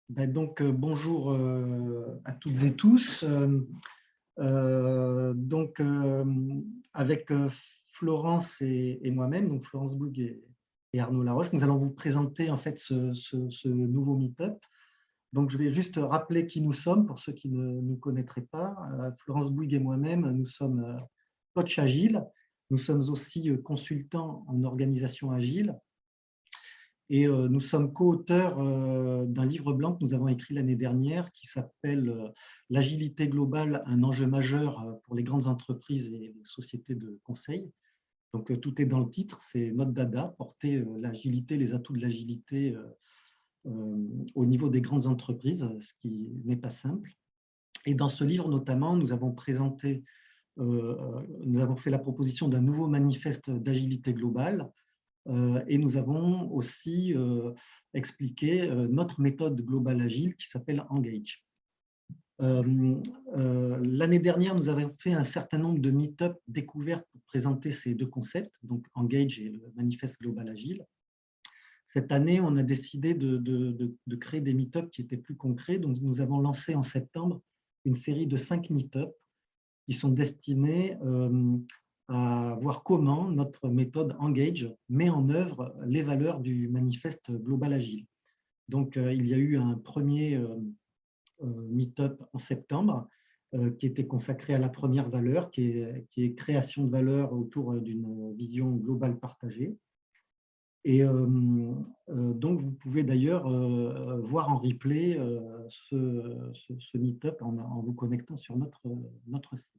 Bonjour à toutes et tous. Avec Florence et moi-même, donc Florence Boug et Arnaud Laroche, nous allons vous présenter en fait ce nouveau meet-up. Donc, je vais juste rappeler qui nous sommes pour ceux qui ne nous connaîtraient pas. Florence Boug et moi-même, nous sommes coach agile. Nous sommes aussi consultants en organisation agile. Et nous sommes co-auteurs d'un livre blanc que nous avons écrit l'année dernière qui s'appelle L'agilité globale, un enjeu majeur pour les grandes entreprises et les sociétés de conseil. Donc, tout est dans le titre, c'est notre dada, porter l'agilité, les atouts de l'agilité au niveau des grandes entreprises, ce qui n'est pas simple. Et dans ce livre, notamment, nous avons présenté, nous avons fait la proposition d'un nouveau manifeste d'agilité globale. Et nous avons aussi expliqué notre méthode globale agile qui s'appelle Engage. L'année dernière, nous avons fait un certain nombre de meet-up découvertes pour présenter ces deux concepts, donc Engage et le manifeste global agile. Cette année, on a décidé de créer des meet-up qui étaient plus concrets. Donc, nous avons lancé en septembre une série de 5 meet-up qui sont destinés à voir comment notre méthode Engage met en œuvre les valeurs du manifeste global agile. Donc, il y a eu un premier meet-up en septembre qui était consacré à la première valeur, qui est création de valeur autour d'une vision globale partagée. Et donc, vous pouvez d'ailleurs voir en replay ce meet-up en vous connectant sur notre site.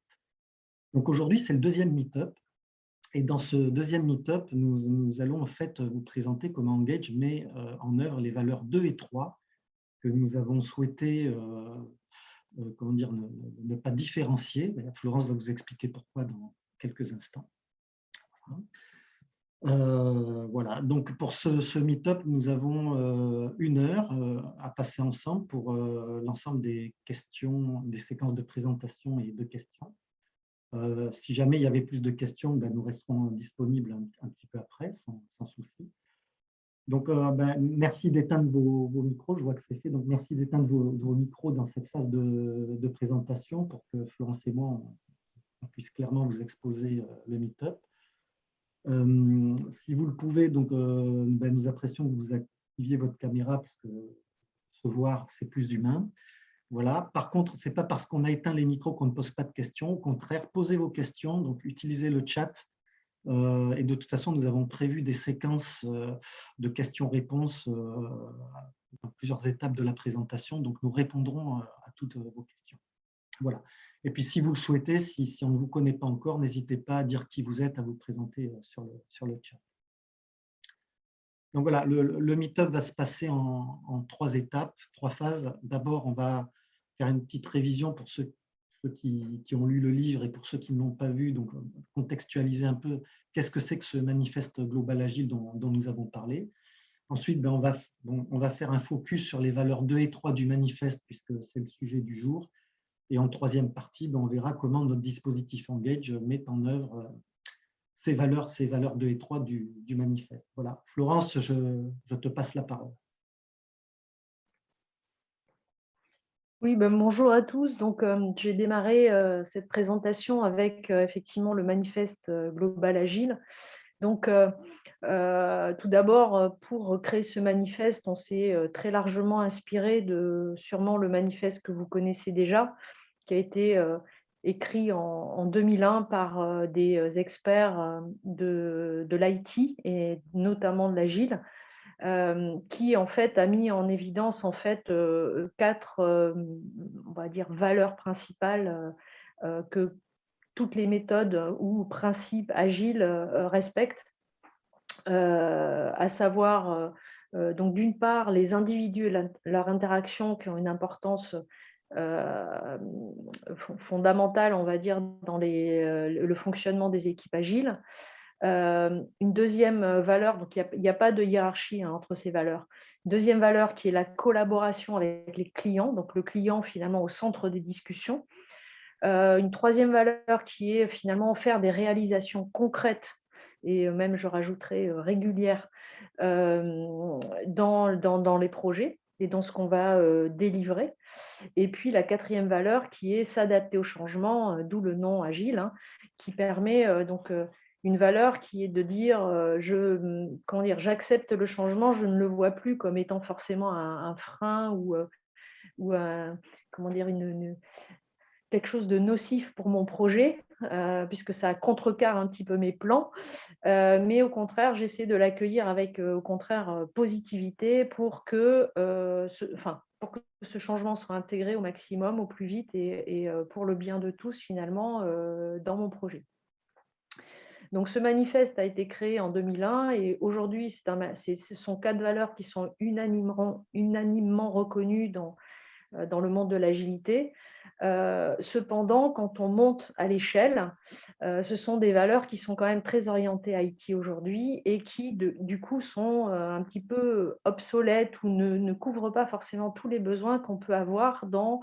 Donc aujourd'hui, c'est le deuxième meet-up. Et dans ce deuxième meet-up, nous allons en fait vous présenter comment Engage met en œuvre les valeurs 2 et 3 que nous avons souhaité comment dire, ne pas différencier. Florence va vous expliquer pourquoi dans quelques instants. Voilà, donc pour ce meet-up, nous avons 1 heure à passer ensemble pour l'ensemble des questions, des séquences de présentation et de questions. Si jamais il y avait plus de questions, nous resterons disponibles un petit peu après, sans souci. Donc, merci d'éteindre vos micros. Je vois que c'est fait. Donc, merci d'éteindre vos micros dans cette phase de présentation pour que Florence et moi, on puisse clairement vous exposer le meet-up. Si vous le pouvez, donc, nous apprécions que vous activiez votre caméra parce que se voir, c'est plus humain. Voilà. Par contre, ce n'est pas parce qu'on a éteint les micros qu'on ne pose pas de questions. Au contraire, posez vos questions, donc utilisez le chat. Et de toute façon, nous avons prévu des séquences de questions-réponses dans plusieurs étapes de la présentation. Donc, nous répondrons à toutes vos questions. Voilà. Et puis, si vous le souhaitez, si on ne vous connaît pas encore, n'hésitez pas à dire qui vous êtes, à vous présenter sur le chat. Donc voilà, le meet-up va se passer en 3 étapes, 3 phases. D'abord, on va faire une petite révision pour ceux qui ont lu le livre et pour ceux qui ne l'ont pas vu, donc contextualiser un peu qu'est-ce que c'est que ce manifeste global agile dont nous avons parlé. Ensuite, on va faire un focus sur les valeurs 2 et 3 du manifeste puisque c'est le sujet du jour. Et en troisième partie, on verra comment notre dispositif Engage met en œuvre ces valeurs 2 et 3 du manifeste. Voilà. Florence, je te passe la parole. Oui, bonjour à tous. Donc, je vais démarrer cette présentation avec effectivement le manifeste global agile. Donc, tout d'abord, pour créer ce manifeste, on s'est très largement inspiré de sûrement le manifeste que vous connaissez déjà, qui a été écrit en 2001 par des experts de l'IT et notamment de l'agile. Qui en fait a mis en évidence en fait 4 on va dire valeurs principales que toutes les méthodes ou principes agiles respectent, à savoir donc d'une part les individus et leur interaction qui ont une importance fondamentale, on va dire, dans le fonctionnement des équipes agiles. Une deuxième valeur, donc il n'y a pas de hiérarchie entre ces valeurs. Deuxième valeur qui est la collaboration avec les clients, donc le client finalement au centre des discussions. Une troisième valeur qui est finalement faire des réalisations concrètes et même je rajouterais régulières dans les projets. et dans ce qu'on va délivrer. Et puis la quatrième valeur qui est s'adapter au changement, d'où le nom agile, hein, qui permet une valeur qui est de dire comment dire, j'accepte le changement, je ne le vois plus comme étant forcément un frein ou comment dire, quelque chose de nocif pour mon projet, puisque ça contrecarre un petit peu mes plans. Mais au contraire, j'essaie de l'accueillir avec, au contraire, positivité pour que ce changement soit intégré au maximum, au plus vite et pour le bien de tous finalement, dans mon projet. Donc ce manifeste a été créé en 2001 et aujourd'hui ce sont 4 valeurs qui sont unanimement reconnues dans le monde de l'agilité. Cependant, quand on monte à l'échelle, ce sont des valeurs qui sont quand même très orientées IT aujourd'hui et qui, du coup, sont un petit peu obsolètes ou ne couvrent pas forcément tous les besoins qu'on peut avoir dans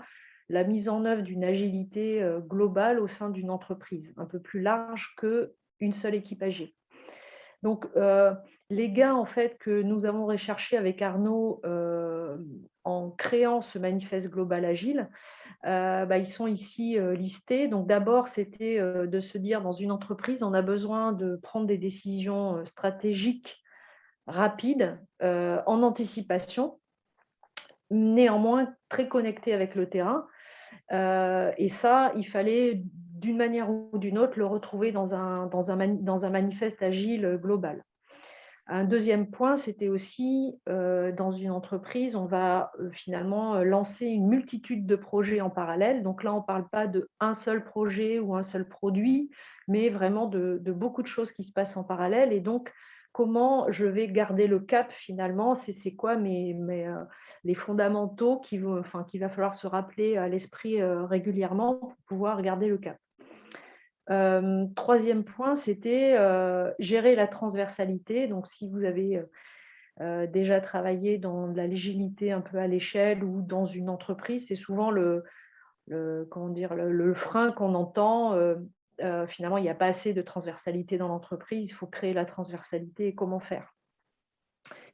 la mise en œuvre d'une agilité globale au sein d'une entreprise, un peu plus large qu'une seule équipe agile. Donc, les gains en fait que nous avons recherchés avec Arnaud en créant ce manifeste global agile, ils sont ici listés. Donc, d'abord, c'était de se dire dans une entreprise, on a besoin de prendre des décisions stratégiques rapides en anticipation, néanmoins très connectées avec le terrain. Et ça, il fallait d'une manière ou d'une autre le retrouver dans un manifeste agile global. Un deuxième point, c'était aussi dans une entreprise, on va finalement lancer une multitude de projets en parallèle. Donc là, on ne parle pas d'un seul projet ou un seul produit, mais vraiment de beaucoup de choses qui se passent en parallèle. Et donc, comment je vais garder le cap finalement, c'est quoi les fondamentaux qu'il va falloir se rappeler à l'esprit régulièrement pour pouvoir garder le cap. Troisième point, c'était gérer la transversalité. Donc, si vous avez déjà travaillé dans de la l'agilité un peu à l'échelle ou dans une entreprise, c'est souvent comment dire, le frein qu'on entend. Finalement, il n'y a pas assez de transversalité dans l'entreprise, il faut créer la transversalité et comment faire.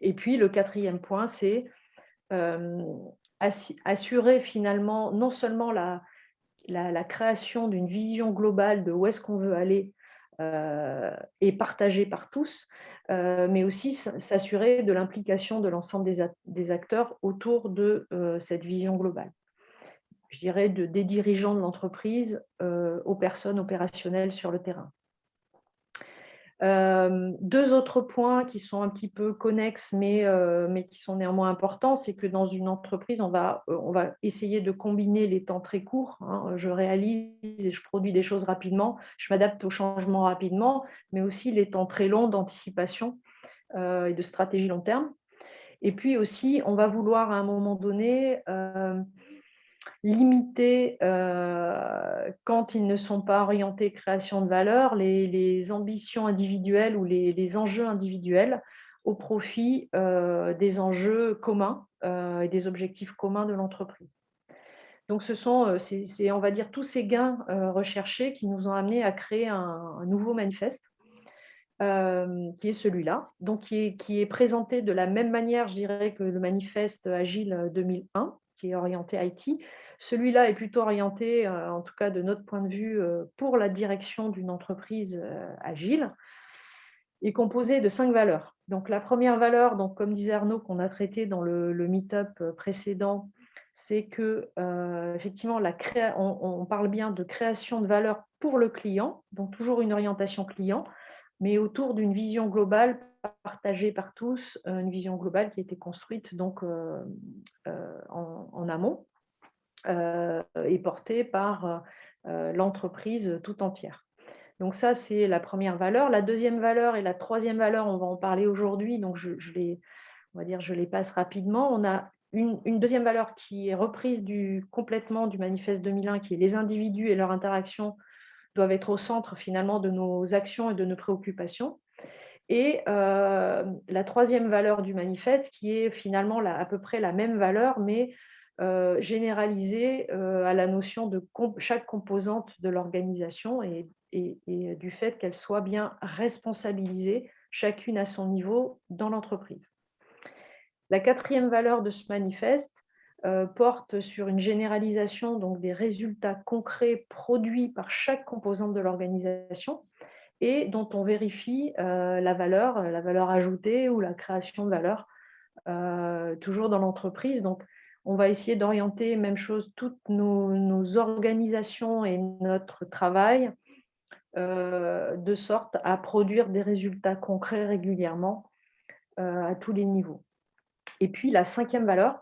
Et puis, le quatrième point, c'est assurer finalement non seulement la création d'une vision globale de où est-ce qu'on veut aller et partagée par tous, mais aussi s'assurer de l'implication de l'ensemble des acteurs autour de cette vision globale. Je dirais des dirigeants de l'entreprise aux personnes opérationnelles sur le terrain. Deux autres points qui sont un petit peu connexes, mais qui sont néanmoins importants, c'est que dans une entreprise, on va essayer de combiner les temps très courts, hein. Je réalise et je produis des choses rapidement, je m'adapte aux changements rapidement, mais aussi les temps très longs d'anticipation et de stratégie long terme. Et puis aussi, on va vouloir à un moment donné limiter, quand ils ne sont pas orientés création de valeur, les ambitions individuelles ou les enjeux individuels au profit des enjeux communs et des objectifs communs de l'entreprise. Donc ce sont, on va dire, tous ces gains recherchés qui nous ont amenés à créer un nouveau manifeste, qui est celui-là, donc qui est présenté de la même manière, je dirais, que le manifeste Agile 2001, qui est orienté IT. Celui-là est plutôt orienté, en tout cas de notre point de vue, pour la direction d'une entreprise agile, est composé de 5 valeurs. Donc la première valeur, donc, comme disait Arnaud, qu'on a traité dans le meet-up précédent, c'est que effectivement, on parle bien de création de valeur pour le client, donc toujours une orientation client, mais autour d'une vision globale partagée par tous, une vision globale qui a été construite donc en amont et portée par l'entreprise tout entière. Donc ça, c'est la première valeur. La deuxième valeur et la troisième valeur, on va en parler aujourd'hui, donc je les passe rapidement. On a une deuxième valeur qui est reprise complètement du manifeste 2001, qui est les individus et leur interaction doivent être au centre finalement de nos actions et de nos préoccupations. Et la troisième valeur du manifeste, qui est finalement à peu près la même valeur, mais généralisée à la notion de chaque composante de l'organisation et du fait qu'elle soit bien responsabilisée, chacune à son niveau, dans l'entreprise. La quatrième valeur de ce manifeste porte sur une généralisation donc, des résultats concrets produits par chaque composante de l'organisation et dont on vérifie la valeur ajoutée ou la création de valeur, toujours dans l'entreprise. Donc, on va essayer d'orienter, même chose, toutes nos organisations et notre travail de sorte à produire des résultats concrets régulièrement à tous les niveaux. Et puis, la cinquième valeur,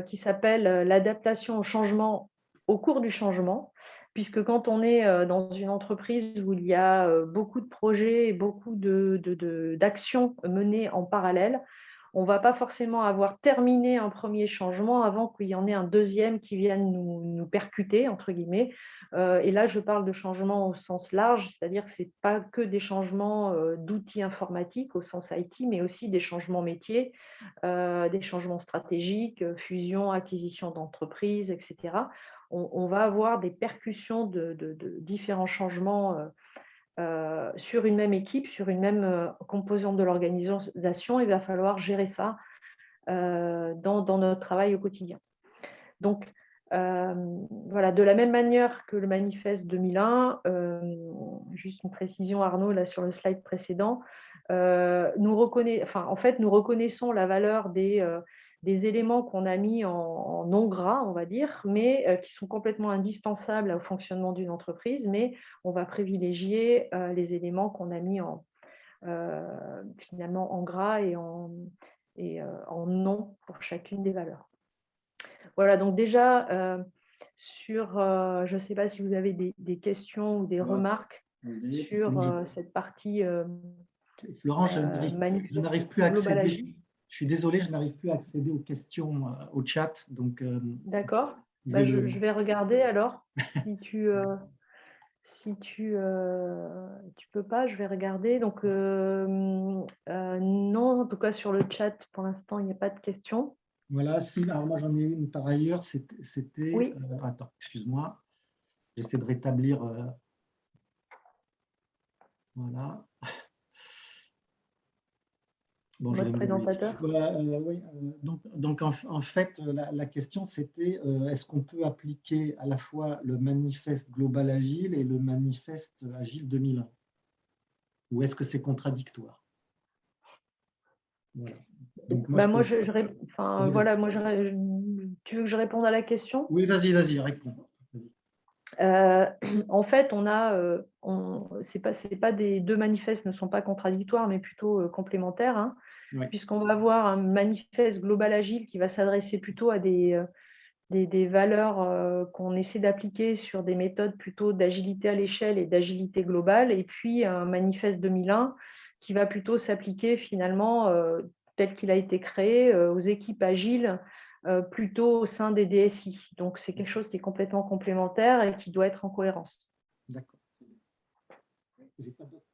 qui s'appelle l'adaptation au changement au cours du changement, puisque quand on est dans une entreprise où il y a beaucoup de projets et beaucoup d'actions menées en parallèle, on ne va pas forcément avoir terminé un premier changement avant qu'il y en ait un deuxième qui vienne nous percuter, entre guillemets. Et là, je parle de changement au sens large, c'est-à-dire que ce n'est pas que des changements d'outils informatiques au sens IT, mais aussi des changements métiers, des changements stratégiques, fusion, acquisition d'entreprises, etc. On va avoir des percussions de différents changements sur une même équipe, sur une même composante de l'organisation. Il va falloir gérer ça dans notre travail au quotidien. Donc, voilà, de la même manière que le manifeste 2001, juste une précision Arnaud, là sur le slide précédent, nous reconnaissons la valeur des éléments qu'on a mis en non gras, on va dire, mais qui sont complètement indispensables au fonctionnement d'une entreprise, mais on va privilégier les éléments qu'on a mis finalement en gras et en non pour chacune des valeurs. Voilà, donc déjà, je ne sais pas si vous avez des questions ou des remarques sur cette partie Florent, je n'arrive plus à Global accéder. Agile. Je suis désolé, je n'arrive plus à accéder aux questions au chat. D'accord. Je vais regarder alors. Si tu peux pas, je vais regarder. Donc, non, en tout cas, sur le chat, pour l'instant, il n'y a pas de questions. Voilà, alors moi j'en ai une par ailleurs. C'était. Oui. Attends, excuse-moi. J'essaie de rétablir. Voilà. Bon, Votre présentateur. Oui. Donc en fait, la question c'était est-ce qu'on peut appliquer à la fois le manifeste Global Agile et le manifeste Agile 2001 ou est-ce que c'est contradictoire? Voilà. Donc, voilà, tu veux que je réponde à la question? Oui, vas-y, réponds. En fait, c'est pas des deux manifestes ne sont pas contradictoires, mais plutôt complémentaires, hein, Oui. puisqu'on va avoir un manifeste Global Agile qui va s'adresser plutôt à des valeurs qu'on essaie d'appliquer sur des méthodes plutôt d'agilité à l'échelle et d'agilité globale, et puis un manifeste 2001 qui va plutôt s'appliquer finalement tel qu'il a été créé aux équipes agiles plutôt au sein des DSI. Donc c'est quelque chose qui est complètement complémentaire et qui doit être en cohérence. D'accord. J'ai pas d'autres.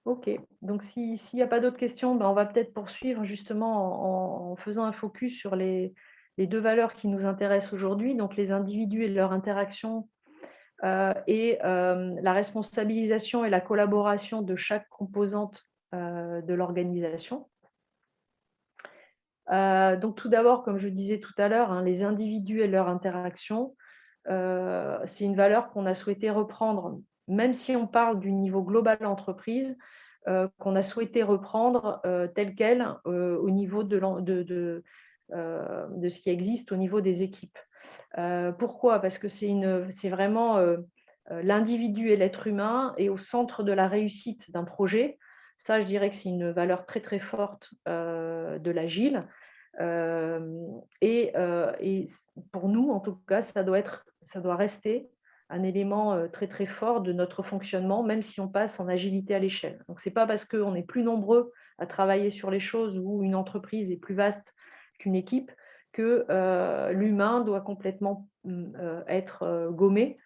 Ok, donc s'il n'y a pas d'autres questions, on va peut-être poursuivre justement en faisant un focus sur les deux valeurs qui nous intéressent aujourd'hui, donc les individus et leur interaction et la responsabilisation et la collaboration de chaque composante de l'organisation. Donc tout d'abord, comme je disais tout à l'heure, les individus et leur interaction, c'est une valeur qu'on a souhaité reprendre, même si on parle du niveau global entreprise, qu'on a souhaité reprendre telle qu'elle au niveau de ce qui existe au niveau des équipes. Pourquoi? Parce que c'est vraiment l'individu et l'être humain est au centre de la réussite d'un projet. Ça, je dirais que c'est une valeur très très forte de l'agile. Et pour nous, en tout cas, ça doit rester un élément très très fort de notre fonctionnement, même si on passe en agilité à l'échelle. Donc, ce n'est pas parce qu'on est plus nombreux à travailler sur les choses ou une entreprise est plus vaste qu'une équipe que l'humain doit complètement être gommé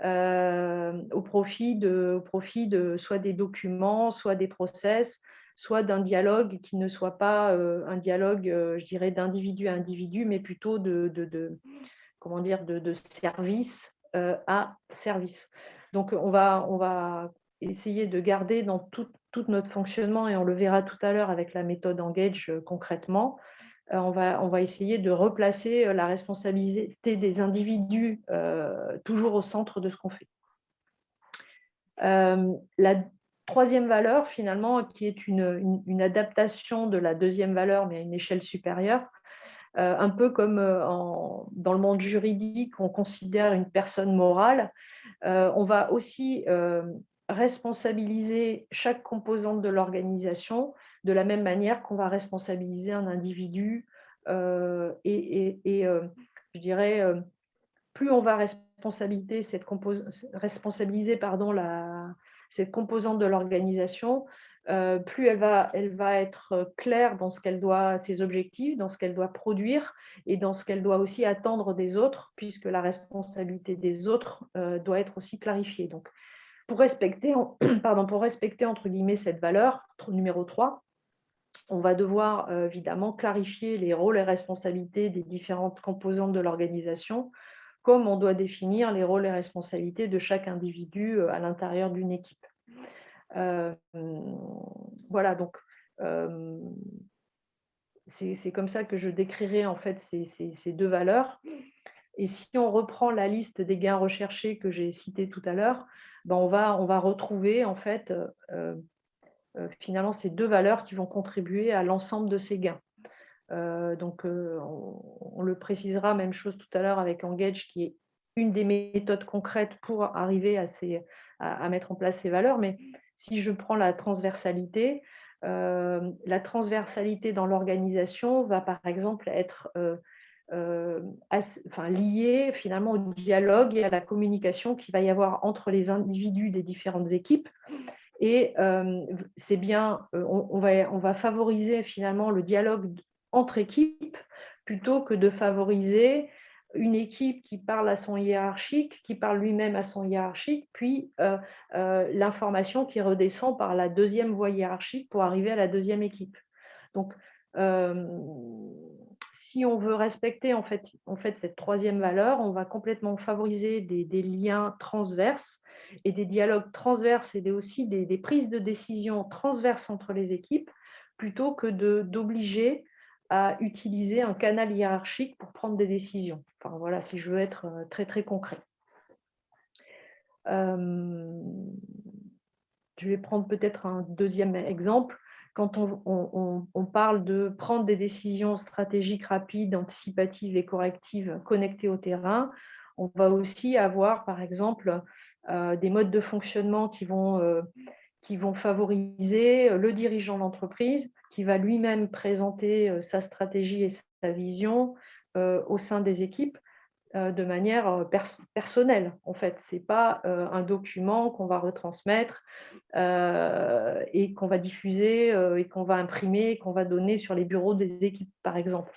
au profit de soit des documents, soit des process, soit d'un dialogue qui ne soit pas un dialogue, je dirais, d'individu à individu, mais plutôt de service à service. Donc, on va essayer de garder dans tout notre fonctionnement, et on le verra tout à l'heure avec la méthode Engage concrètement, on va essayer de replacer la responsabilité des individus toujours au centre de ce qu'on fait. La troisième valeur, finalement, qui est une adaptation de la deuxième valeur, mais à une échelle supérieure, un peu comme dans le monde juridique, on considère une personne morale, on va aussi responsabiliser chaque composante de l'organisation de la même manière qu'on va responsabiliser un individu. Je dirais, plus on va responsabiliser cette composante de l'organisation, plus elle va être claire dans ses objectifs, dans ce qu'elle doit produire et dans ce qu'elle doit aussi attendre des autres, puisque la responsabilité des autres doit être aussi clarifiée. Donc, pour respecter, entre guillemets, cette valeur, numéro 3, on va devoir évidemment clarifier les rôles et responsabilités des différentes composantes de l'organisation, comme on doit définir les rôles et responsabilités de chaque individu à l'intérieur d'une équipe. Voilà, donc c'est comme ça que je décrirai en fait ces deux valeurs. Et si on reprend la liste des gains recherchés que j'ai cités tout à l'heure, ben on va retrouver en fait finalement ces deux valeurs qui vont contribuer à l'ensemble de ces gains. On le précisera, même chose tout à l'heure avec Engage, qui est une des méthodes concrètes pour arriver à mettre en place ces valeurs. Mais si je prends la transversalité dans l'organisation va par exemple être liée finalement au dialogue et à la communication qu'il va y avoir entre les individus des différentes équipes. Et c'est bien, on va favoriser finalement le dialogue entre équipes plutôt que de favoriser une équipe qui parle à son hiérarchique, qui parle lui-même à son hiérarchique, puis l'information qui redescend par la deuxième voie hiérarchique pour arriver à la deuxième équipe. Donc, si on veut respecter en fait cette troisième valeur, on va complètement favoriser des liens transverses et des dialogues transverses et aussi des prises de décision transverses entre les équipes, plutôt que d'obliger à utiliser un canal hiérarchique pour prendre des décisions. Enfin, voilà, si je veux être très, très concret. Je vais prendre peut-être un deuxième exemple. Quand on parle de prendre des décisions stratégiques rapides, anticipatives et correctives connectées au terrain, on va aussi avoir, par exemple, des modes de fonctionnement qui vont favoriser le dirigeant d'entreprise, qui va lui-même présenter sa stratégie et sa vision au sein des équipes de manière personnelle. En fait, ce n'est pas un document qu'on va retransmettre et qu'on va diffuser et qu'on va imprimer et qu'on va donner sur les bureaux des équipes, par exemple.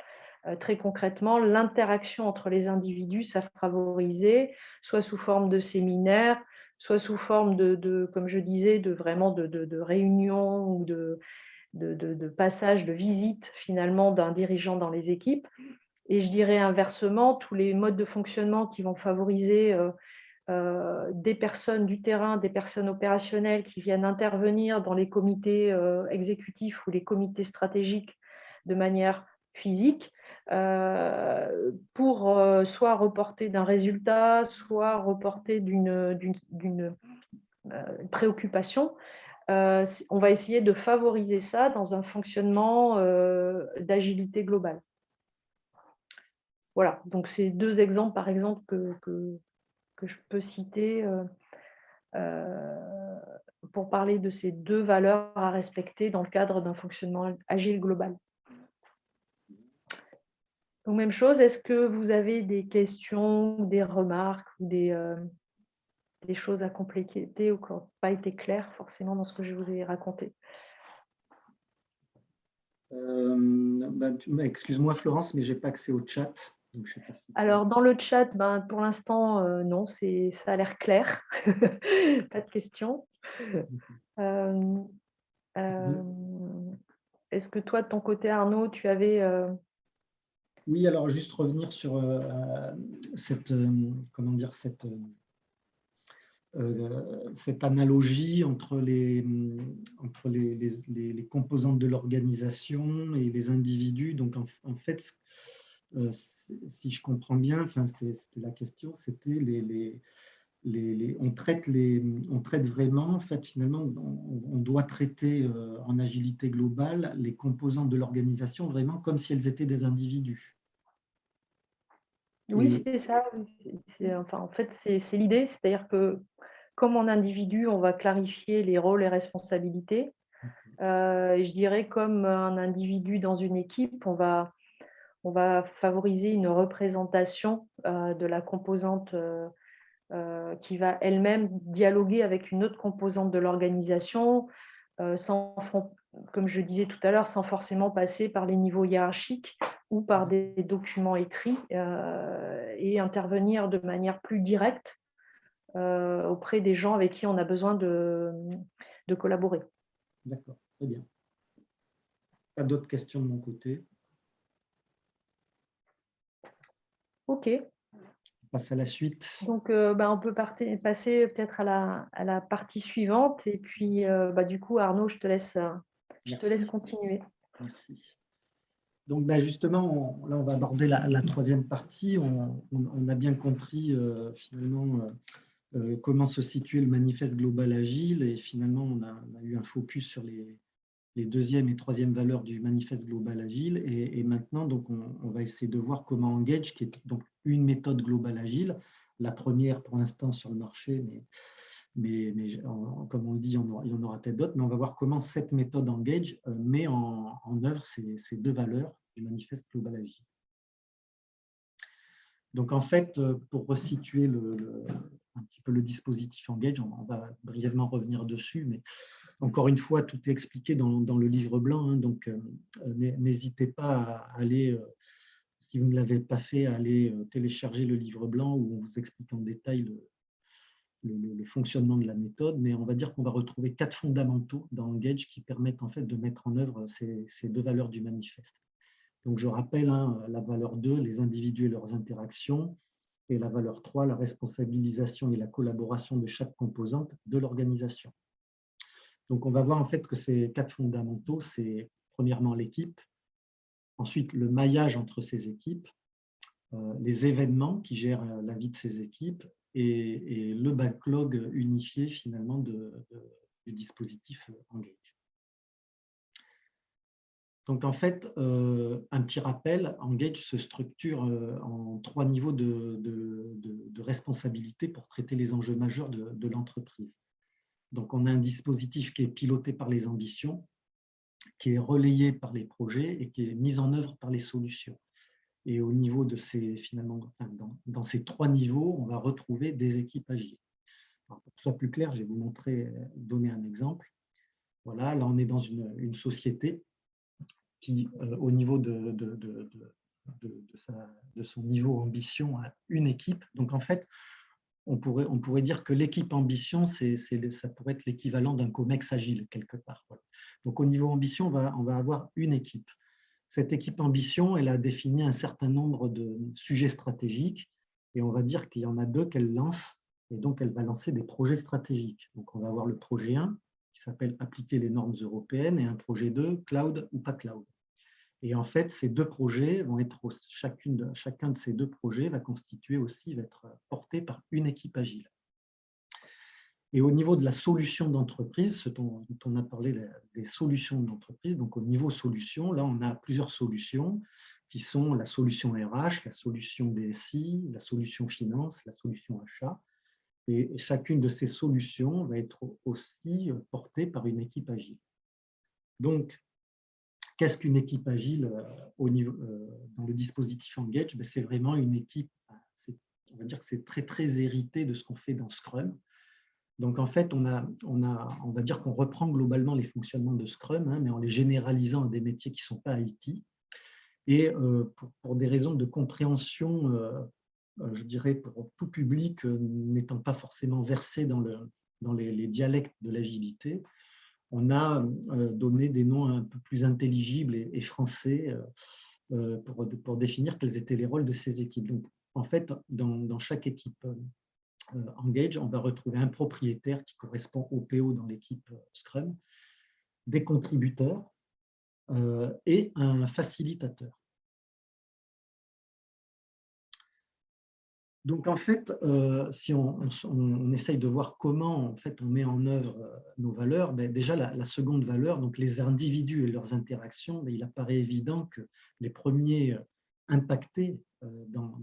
Très concrètement, l'interaction entre les individus, ça favorisé, soit sous forme de séminaires, soit sous forme comme je disais, de réunions ou de passage, de visite finalement d'un dirigeant dans les équipes. Et je dirais inversement, tous les modes de fonctionnement qui vont favoriser des personnes du terrain, des personnes opérationnelles qui viennent intervenir dans les comités exécutifs ou les comités stratégiques de manière physique pour soit reporter d'un résultat, soit reporter d'une préoccupation. On va essayer de favoriser ça dans un fonctionnement d'agilité globale. Voilà, donc c'est deux exemples, par exemple, que je peux citer pour parler de ces deux valeurs à respecter dans le cadre d'un fonctionnement agile global. Donc, même chose, est-ce que vous avez des questions, des remarques ou des choses à compléter ou qui n'ont pas été claires forcément dans ce que je vous ai raconté? Excuse-moi Florence, mais je n'ai pas accès au chat. Donc, je sais pas si... Alors, dans le chat, pour l'instant, non, ça a l'air clair. Pas de questions. Est-ce que toi, de ton côté, Arnaud, tu avais... Oui, alors juste revenir sur cette cette analogie entre les composantes de l'organisation et les individus. Donc, en fait, si je comprends bien, enfin, c'était la question, c'était on traite vraiment, en fait, finalement, on doit traiter en agilité globale les composantes de l'organisation vraiment comme si elles étaient des individus. Oui, Et, c'est ça. Enfin, en fait, c'est l'idée. C'est-à-dire que comme en individu, on va clarifier les rôles et responsabilités. Et je dirais comme un individu dans une équipe, on va favoriser une représentation de la composante qui va elle-même dialoguer avec une autre composante de l'organisation, sans, comme je disais tout à l'heure, sans forcément passer par les niveaux hiérarchiques ou par des documents écrits, et intervenir de manière plus directe auprès des gens avec qui on a besoin de collaborer. d'accord, très bien. Pas d'autres questions de mon côté. OK. On passe à la suite. Donc, on peut passer peut-être à la partie suivante. Et puis, du coup, Arnaud, je te laisse Merci. continuer. Merci. Donc, justement, là, on va aborder la troisième partie. On a bien compris finalement comment se situait le manifeste global agile et finalement, on a eu un focus sur les deuxième et troisième valeurs du manifeste global agile. Et maintenant, donc, on va essayer de voir comment Engage, qui est donc une méthode globale agile, la première pour l'instant sur le marché, mais comme on le dit, il y en aura peut-être d'autres, mais on va voir comment cette méthode Engage met en œuvre ces deux valeurs du manifeste global agile. Donc, en fait, pour resituer un petit peu le dispositif Engage, on va brièvement revenir dessus, mais encore une fois, tout est expliqué dans le livre blanc, hein, donc n'hésitez pas à aller, si vous ne l'avez pas fait, à aller télécharger le livre blanc où on vous explique en détail le fonctionnement de la méthode, mais on va dire qu'on va retrouver 4 fondamentaux dans Engage qui permettent en fait de mettre en œuvre ces deux valeurs du manifeste. Donc, je rappelle la valeur 2, les individus et leurs interactions, et la valeur 3, la responsabilisation et la collaboration de chaque composante de l'organisation. Donc, on va voir en fait que ces 4 fondamentaux, c'est premièrement l'équipe, ensuite le maillage entre ces équipes, les événements qui gèrent la vie de ces équipes et le backlog unifié finalement du dispositif Engage. Donc en fait, un petit rappel, Engage se structure en 3 niveaux de responsabilité pour traiter les enjeux majeurs de l'entreprise. Donc on a un dispositif qui est piloté par les ambitions, qui est relayé par les projets et qui est mis en œuvre par les solutions. Et au niveau de ces, finalement, dans ces 3 niveaux, on va retrouver des équipes agiles. Alors, pour que ce soit plus clair, je vais vous donner un exemple. Voilà, là, on est dans une société qui, au niveau de son niveau ambition, a une équipe. Donc, en fait, on pourrait dire que l'équipe ambition, ça pourrait être l'équivalent d'un COMEX agile, quelque part. Voilà. Donc, au niveau ambition, on va avoir une équipe. Cette équipe ambition, elle a défini un certain nombre de sujets stratégiques et on va dire qu'il y en a 2 qu'elle lance et donc elle va lancer des projets stratégiques. Donc on va avoir le projet 1 qui s'appelle appliquer les normes européennes et un projet 2, cloud ou pas cloud. Et en fait, ces 2 projets vont être, chacun de ces 2 projets va constituer aussi, va être porté par une équipe agile. Et au niveau de la solution d'entreprise, ce dont on a parlé des solutions d'entreprise, donc au niveau solution, là, on a plusieurs solutions qui sont la solution RH, la solution DSI, la solution finance, la solution achat. Et chacune de ces solutions va être aussi portée par une équipe agile. Donc, qu'est-ce qu'une équipe agile dans le dispositif Engage? C'est vraiment une équipe, on va dire que c'est très, très hérité de ce qu'on fait dans Scrum. Donc, en fait, on va dire qu'on reprend globalement les fonctionnements de Scrum, mais en les généralisant à des métiers qui ne sont pas IT. Et pour des raisons de compréhension, je dirais, pour tout public n'étant pas forcément versé dans les dialectes de l'agilité, on a donné des noms un peu plus intelligibles et français pour définir quels étaient les rôles de ces équipes. Donc, en fait, dans chaque équipe Engage, on va retrouver un propriétaire qui correspond au PO dans l'équipe Scrum, des contributeurs et un facilitateur. Donc, en fait, si on essaye de voir comment en fait, on met en œuvre nos valeurs, ben, déjà la seconde valeur, donc les individus et leurs interactions, ben, il apparaît évident que les premiers impactés dans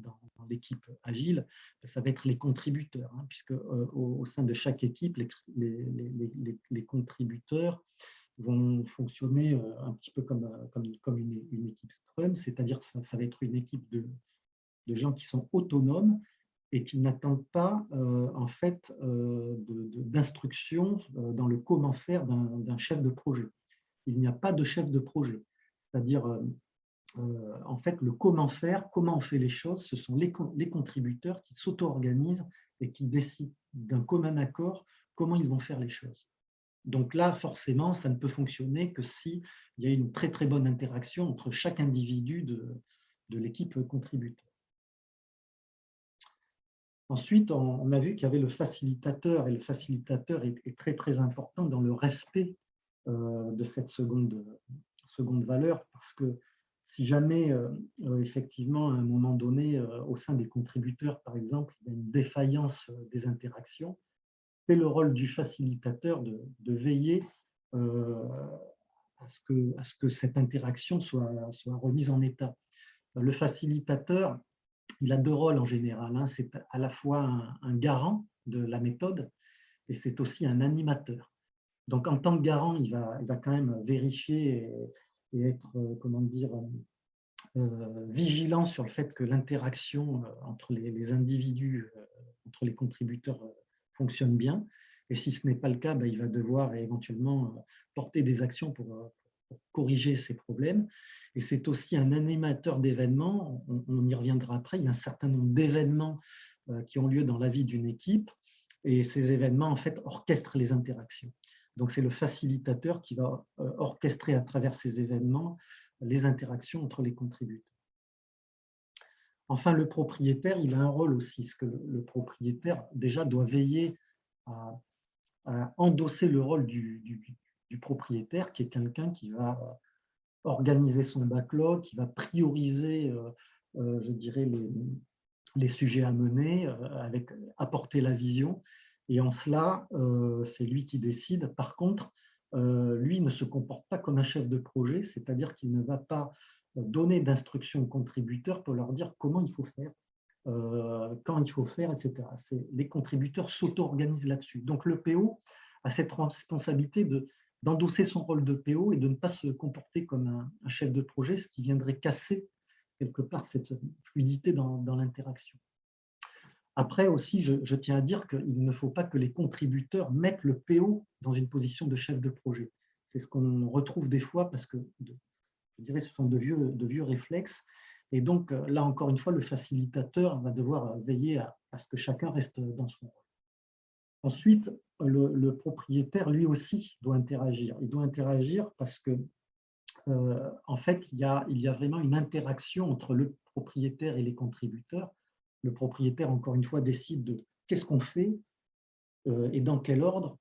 l'équipe agile, ben, ça va être les contributeurs, hein, puisque au sein de chaque équipe, les contributeurs vont fonctionner un petit peu comme une équipe Scrum, c'est-à-dire que ça va être une équipe de gens qui sont autonomes et qui n'attendent pas en fait d'instructions dans le comment faire d'un chef de projet. Il n'y a pas de chef de projet. C'est-à-dire, en fait, le comment faire, comment on fait les choses, ce sont les contributeurs qui s'auto-organisent et qui décident d'un commun accord comment ils vont faire les choses. Donc là, forcément, ça ne peut fonctionner que s'il y a une très très bonne interaction entre chaque individu de l'équipe contributeur. Ensuite, on a vu qu'il y avait le facilitateur, et le facilitateur est très, très important dans le respect de cette seconde valeur, parce que si jamais, effectivement, à un moment donné, au sein des contributeurs, par exemple, il y a une défaillance des interactions, c'est le rôle du facilitateur de veiller à ce que cette interaction soit remise en état. Le facilitateur, il a deux rôles en général, hein. C'est à la fois un garant de la méthode et c'est aussi un animateur. Donc, en tant que garant, il va quand même vérifier et être, comment dire, vigilant sur le fait que l'interaction entre les individus, entre les contributeurs fonctionne bien. Et si ce n'est pas le cas, ben, il va devoir éventuellement porter des actions pour corriger ces problèmes. Et c'est aussi un animateur d'événements, on y reviendra après, il y a un certain nombre d'événements qui ont lieu dans la vie d'une équipe, et ces événements, en fait, orchestrent les interactions. Donc, c'est le facilitateur qui va orchestrer à travers ces événements les interactions entre les contributeurs. Enfin, le propriétaire, il a un rôle aussi, parce que le propriétaire, déjà, doit veiller à endosser le rôle du propriétaire, qui est quelqu'un qui va organiser son backlog, qui va prioriser, je dirais, les sujets à mener, apporter la vision. Et en cela, c'est lui qui décide. Par contre, lui ne se comporte pas comme un chef de projet, c'est-à-dire qu'il ne va pas donner d'instructions aux contributeurs pour leur dire comment il faut faire, quand il faut faire, etc. Les contributeurs s'auto-organisent là-dessus. Donc le PO a cette responsabilité d'endosser son rôle de PO et de ne pas se comporter comme un chef de projet, ce qui viendrait casser quelque part cette fluidité dans l'interaction. Après aussi, je tiens à dire qu'il ne faut pas que les contributeurs mettent le PO dans une position de chef de projet. C'est ce qu'on retrouve des fois parce que, je dirais, ce sont de vieux réflexes. Et donc, là, encore une fois, le facilitateur va devoir veiller à ce que chacun reste dans son rôle. Ensuite, le propriétaire, lui aussi, doit interagir. Il doit interagir parce que, en fait, il y a vraiment une interaction entre le propriétaire et les contributeurs. Le propriétaire, encore une fois, décide de qu'est-ce qu'on fait et dans quel ordre,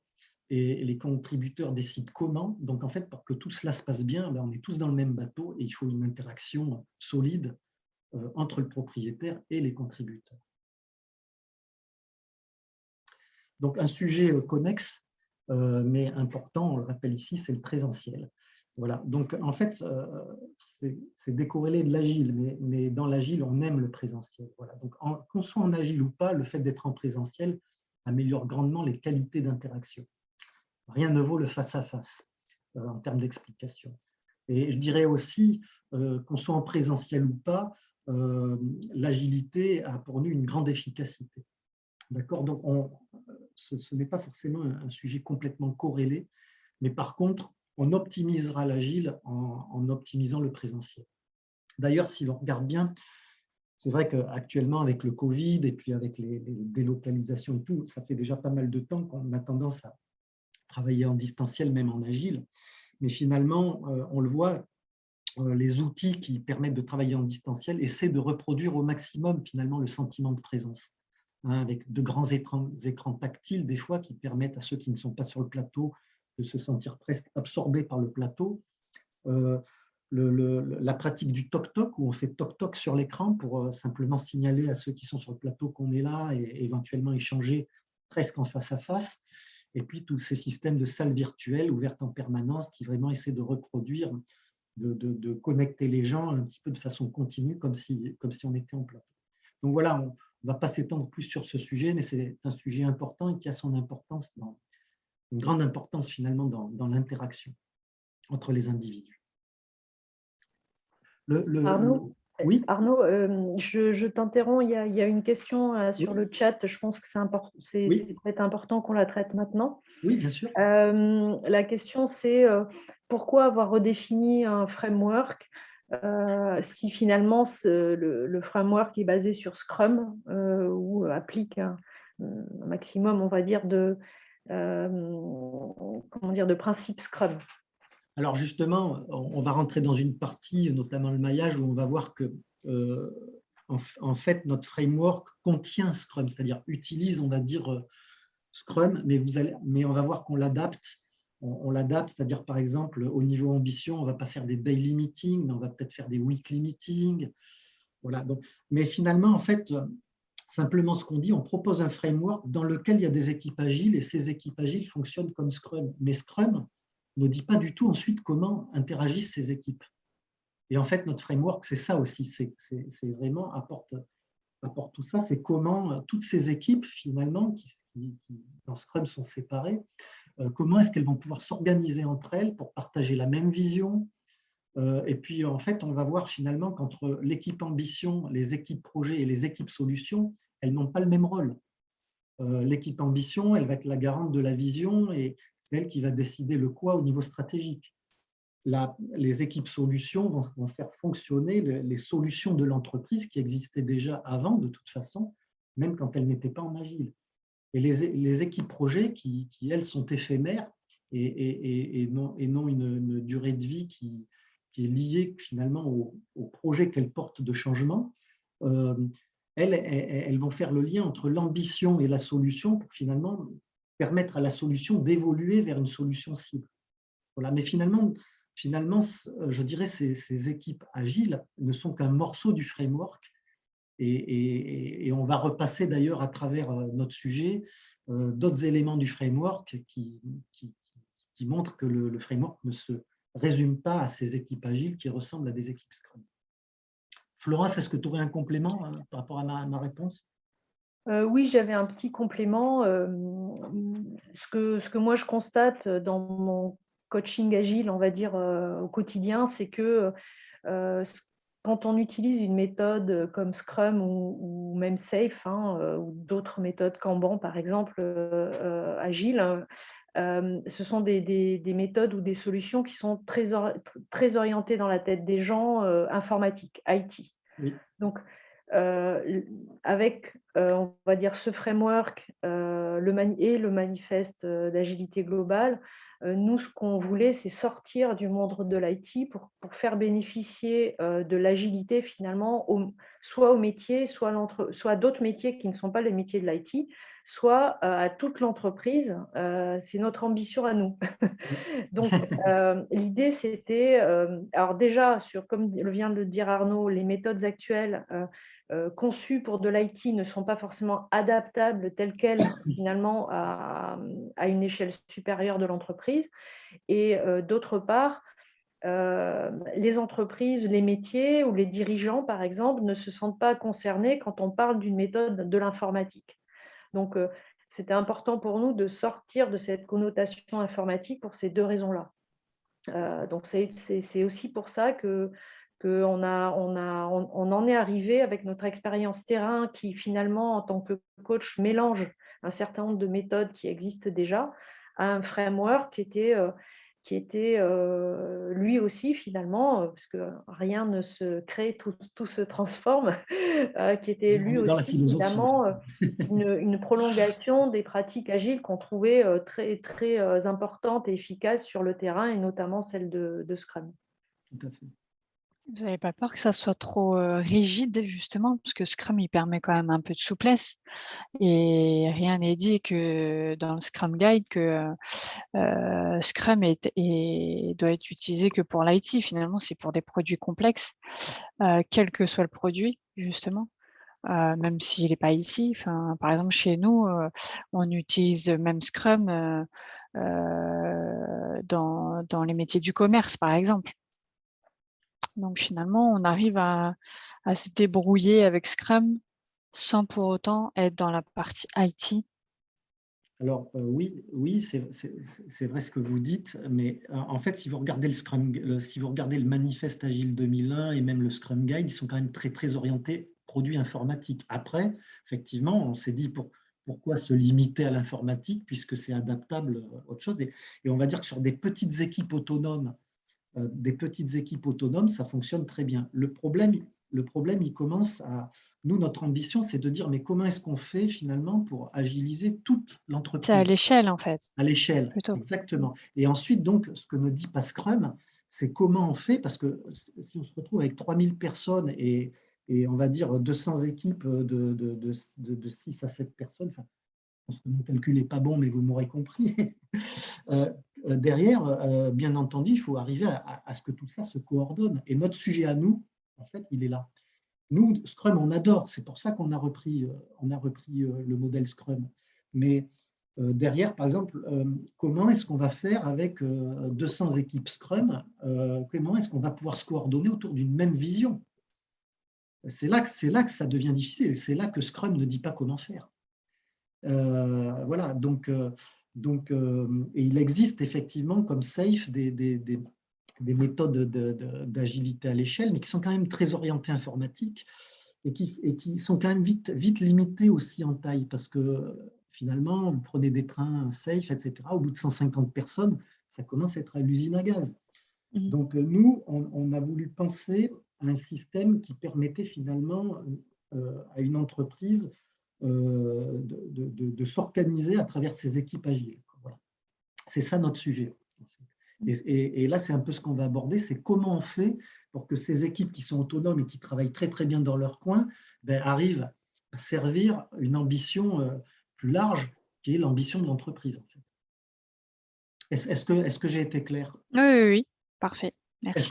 et les contributeurs décident comment. Donc, en fait, pour que tout cela se passe bien, on est tous dans le même bateau et il faut une interaction solide entre le propriétaire et les contributeurs. Donc, un sujet connexe, mais important, on le rappelle ici, c'est le présentiel. Voilà. Donc, en fait, c'est décorrélé de l'agile, mais dans l'agile, on aime le présentiel. Voilà. Donc, qu'on soit en agile ou pas, le fait d'être en présentiel améliore grandement les qualités d'interaction. Rien ne vaut le face-à-face en termes d'explication. Et je dirais aussi, qu'on soit en présentiel ou pas, l'agilité a pour nous une grande efficacité. D'accord. Donc, ce n'est pas forcément un sujet complètement corrélé, mais par contre, on optimisera l'agile en optimisant le présentiel. D'ailleurs, si l'on regarde bien, c'est vrai qu'actuellement, avec le Covid et puis avec les délocalisations et tout, ça fait déjà pas mal de temps qu'on a tendance à travailler en distanciel, même en agile. Mais finalement, on le voit, les outils qui permettent de travailler en distanciel essaient de reproduire au maximum finalement le sentiment de présence. hein, avec de grands écrans tactiles, des fois, qui permettent à ceux qui ne sont pas sur le plateau de se sentir presque absorbés par le plateau. La pratique du toc-toc, où on fait toc-toc sur l'écran pour simplement signaler à ceux qui sont sur le plateau qu'on est là et éventuellement échanger presque en face à face. Et puis tous ces systèmes de salles virtuelles ouvertes en permanence qui vraiment essaient de reproduire, de connecter les gens un petit peu de façon continue, comme si on était en plateau. Donc voilà, on ne va pas s'étendre plus sur ce sujet, mais c'est un sujet important et qui a son importance, une grande importance finalement dans l'interaction entre les individus. Arnaud, Oui, je t'interromps, il y a une question sur oui, le chat, je pense que c'est oui, peut-être important qu'on la traite maintenant. oui, bien sûr. La question c'est pourquoi avoir redéfini un framework si finalement le framework est basé sur Scrum ou applique un maximum, on va dire, de principes Scrum. Alors justement, on va rentrer dans une partie, notamment le maillage, où on va voir que en fait, notre framework contient Scrum, c'est-à-dire utilise, on va dire, Scrum, mais on va voir qu'on l'adapte. On l'adapte, c'est-à-dire par exemple, au niveau ambition, on ne va pas faire des daily meetings, mais on va peut-être faire des weekly meetings. Voilà. Donc, mais finalement, en fait, simplement ce qu'on dit, on propose un framework dans lequel il y a des équipes agiles et ces équipes agiles fonctionnent comme Scrum. Mais Scrum ne dit pas du tout ensuite comment interagissent ces équipes. Et en fait, notre framework, c'est ça aussi, c'est vraiment apporte tout ça, c'est comment toutes ces équipes, finalement, qui dans Scrum sont séparées, comment est-ce qu'elles vont pouvoir s'organiser entre elles pour partager la même vision. Et puis, en fait, on va voir finalement qu'entre l'équipe ambition, les équipes projet et les équipes solutions, elles n'ont pas le même rôle. L'équipe ambition, elle va être la garante de la vision et c'est elle qui va décider le quoi au niveau stratégique. Les équipes solutions vont faire fonctionner les solutions de l'entreprise qui existaient déjà avant, de toute façon, même quand elles n'étaient pas en agile. Et les équipes projets qui, elles, sont éphémères et non une durée de vie qui est liée finalement au projet qu'elles portent de changement, euh, elles vont faire le lien entre l'ambition et la solution pour finalement permettre à la solution d'évoluer vers une solution cible. Voilà. Mais finalement, je dirais ces équipes agiles ne sont qu'un morceau du framework et on va repasser d'ailleurs à travers notre sujet d'autres éléments du framework qui montrent que le framework ne se résume pas à ces équipes agiles qui ressemblent à des équipes Scrum. Florence, est-ce que tu aurais un complément par rapport à ma réponse? Oui, j'avais un petit complément. Ce que moi je constate dans mon coaching agile, on va dire, au quotidien, c'est que quand on utilise une méthode comme Scrum ou même Safe, hein, ou d'autres méthodes Kanban, par exemple, agile, ce sont des méthodes ou des solutions qui sont très orientées dans la tête des gens informatiques, IT. Oui, Donc, avec, on va dire, ce framework le manifeste d'agilité globale, nous, ce qu'on voulait, c'est sortir du monde de l'IT pour faire bénéficier de l'agilité finalement, soit au métier, soit à d'autres métiers qui ne sont pas les métiers de l'IT, soit à toute l'entreprise. C'est notre ambition à nous. oui, Donc, l'idée, c'était, alors déjà, comme vient de le dire Arnaud, les méthodes actuelles conçues pour de l'IT ne sont pas forcément adaptables telles quelles, finalement, à une échelle supérieure de l'entreprise. Et d'autre part, les entreprises, les métiers ou les dirigeants, par exemple, ne se sentent pas concernés quand on parle d'une méthode de l'informatique. Donc, c'était important pour nous de sortir de cette connotation informatique pour ces deux raisons-là. Donc, c'est aussi pour ça qu'on on en est arrivé avec notre expérience terrain qui, finalement, en tant que coach, mélange un certain nombre de méthodes qui existent déjà à un framework qui était lui aussi, finalement, parce que rien ne se crée, tout se transforme, qui était on lui est dans la aussi, philosophie. évidemment, une prolongation des pratiques agiles qu'on trouvait très, très importantes et efficaces sur le terrain, et notamment celle de Scrum. Tout à fait. Vous n'avez pas peur que ça soit trop, rigide justement? Parce que Scrum, il permet quand même un peu de souplesse et rien n'est dit que dans le Scrum Guide que, Scrum doit être utilisé que pour l'IT. Finalement, c'est pour des produits complexes, quel que soit le produit justement, même s'il est pas ici. Enfin, par exemple, chez nous, on utilise même Scrum, dans les métiers du commerce, par exemple. Donc finalement, on arrive à se débrouiller avec Scrum sans pour autant être dans la partie IT. Alors, oui, c'est vrai ce que vous dites, mais en fait, si vous regardez si vous regardez le manifeste Agile 2001 et même le Scrum Guide, ils sont quand même très, très orientés produits informatiques. Après, effectivement, on s'est dit pourquoi se limiter à l'informatique puisque c'est adaptable à autre chose. Et on va dire que sur des petites équipes autonomes, ça fonctionne très bien. Le problème, il commence à... Nous, notre ambition, c'est de dire, mais comment est-ce qu'on fait finalement pour agiliser toute C'est à l'entreprise l'échelle en fait, à l'échelle? plutôt. Exactement. Et ensuite, donc, ce que me dit pas Scrum, c'est comment on fait, parce que si on se retrouve avec 3000 personnes et on va dire 200 équipes de 6 à 7 personnes, enfin, je pense que mon calcul n'est pas bon, mais vous m'aurez compris. Euh, Derrière, bien entendu, il faut arriver à ce que tout ça se coordonne. Et notre sujet à nous, en fait, il est là. Nous, Scrum, on adore. C'est pour ça on a repris le modèle Scrum. Mais derrière, par exemple, comment est-ce qu'on va faire avec 200 équipes Scrum? Comment est-ce qu'on va pouvoir se coordonner autour d'une même vision? C'est là que ça devient difficile. C'est là que Scrum ne dit pas comment faire. Voilà, et il existe effectivement comme SAFe des méthodes d'agilité à l'échelle, mais qui sont quand même très orientées informatiques et qui sont quand même vite limitées aussi en taille, parce que finalement, vous prenez des trains SAFe, etc., au bout de 150 personnes, ça commence à être à l'usine à gaz. Mmh. Donc nous, on a voulu penser à un système qui permettait finalement à une entreprise de s'organiser à travers ces équipes agiles. Voilà. C'est ça notre sujet. Et là, c'est un peu ce qu'on va aborder, c'est comment on fait pour que ces équipes qui sont autonomes et qui travaillent très très bien dans leur coin arrivent à servir une ambition plus large, qui est l'ambition de l'entreprise. En fait. Est-ce que j'ai été clair? Oui, oui, oui, parfait, merci. Est-ce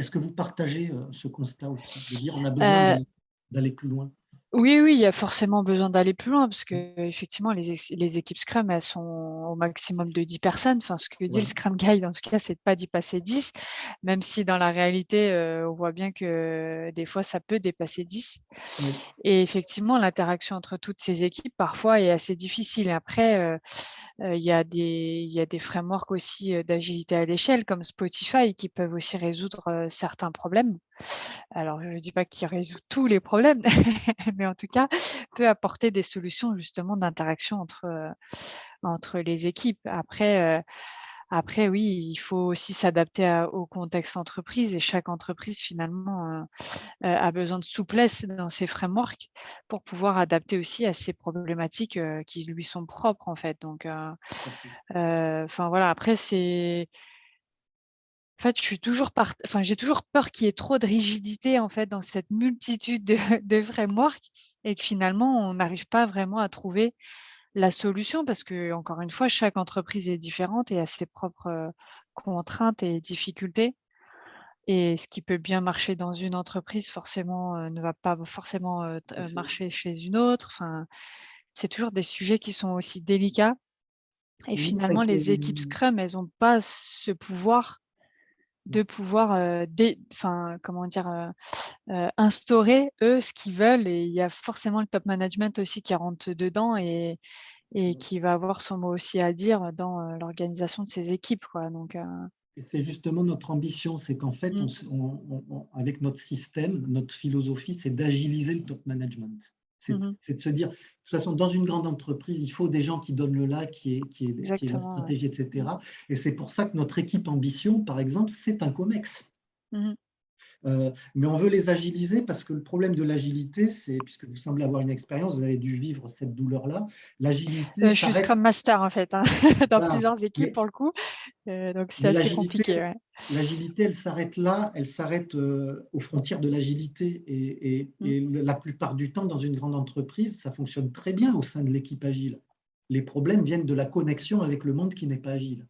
que vous partagez ce constat aussi, de dire on a besoin Heu d'aller plus loin? Oui, oui, il y a forcément besoin d'aller plus loin parce qu'effectivement les équipes Scrum, elles sont au maximum de 10 personnes. Enfin, ce que dit le Voilà. Scrum Guide, en tout cas, c'est de pas d'y passer 10, même si dans la réalité, on voit bien que des fois, ça peut dépasser 10. Oui. Et effectivement, l'interaction entre toutes ces équipes, parfois, est assez difficile. Après, il y a des frameworks aussi, d'agilité à l'échelle comme Spotify qui peuvent aussi résoudre, certains problèmes. Alors, je ne dis pas qu'il résout tous les problèmes, mais en tout cas, peut apporter des solutions justement d'interaction entre les équipes. Après oui, il faut aussi s'adapter au contexte entreprise et chaque entreprise finalement, a besoin de souplesse dans ses frameworks pour pouvoir adapter aussi à ces problématiques, qui lui sont propres en fait. Donc, enfin voilà, après c'est en fait, je suis toujours enfin, j'ai toujours peur qu'il y ait trop de rigidité, en fait, dans cette multitude de de frameworks et que finalement, on n'arrive pas vraiment à trouver la solution parce que encore une fois, chaque entreprise est différente et a ses propres, contraintes et difficultés et ce qui peut bien marcher dans une entreprise, forcément, ne va pas forcément, marcher chez une autre. Enfin, c'est toujours des sujets qui sont aussi délicats et Oui, ça a finalement, été. les équipes Scrum, elles ont pas ce pouvoir de pouvoir, enfin, comment dire? Instaurer, eux, ce qu'ils veulent et il y a forcément le top management aussi qui rentre dedans et qui va avoir son mot aussi à dire dans, l'organisation de ses équipes, quoi, donc Et c'est justement notre ambition, c'est qu'en fait, mmh, avec notre système, notre philosophie, c'est d'agiliser le top management. mmh mh, C'est de se dire, de toute façon, dans une grande entreprise, il faut des gens qui donnent le là, qui est la exactement, ouais. stratégie, Mmh. etc. Et c'est pour ça que notre équipe ambition, par exemple, c'est un COMEX. Mmh mh. Mais on veut les agiliser parce que le problème de l'agilité, c'est, puisque vous semblez avoir une expérience, vous avez dû vivre cette douleur-là, l'agilité Je suis s'arrête. Scrum Master en fait, hein, dans Voilà. plusieurs équipes Mais, pour le coup, donc c'est mais assez compliqué. Ouais. l'agilité, elle s'arrête là, elle s'arrête aux frontières de l'agilité. Mm. Et la plupart du temps, dans une grande entreprise, ça fonctionne très bien au sein de l'équipe agile. Les problèmes viennent de la connexion avec le monde qui n'est pas agile.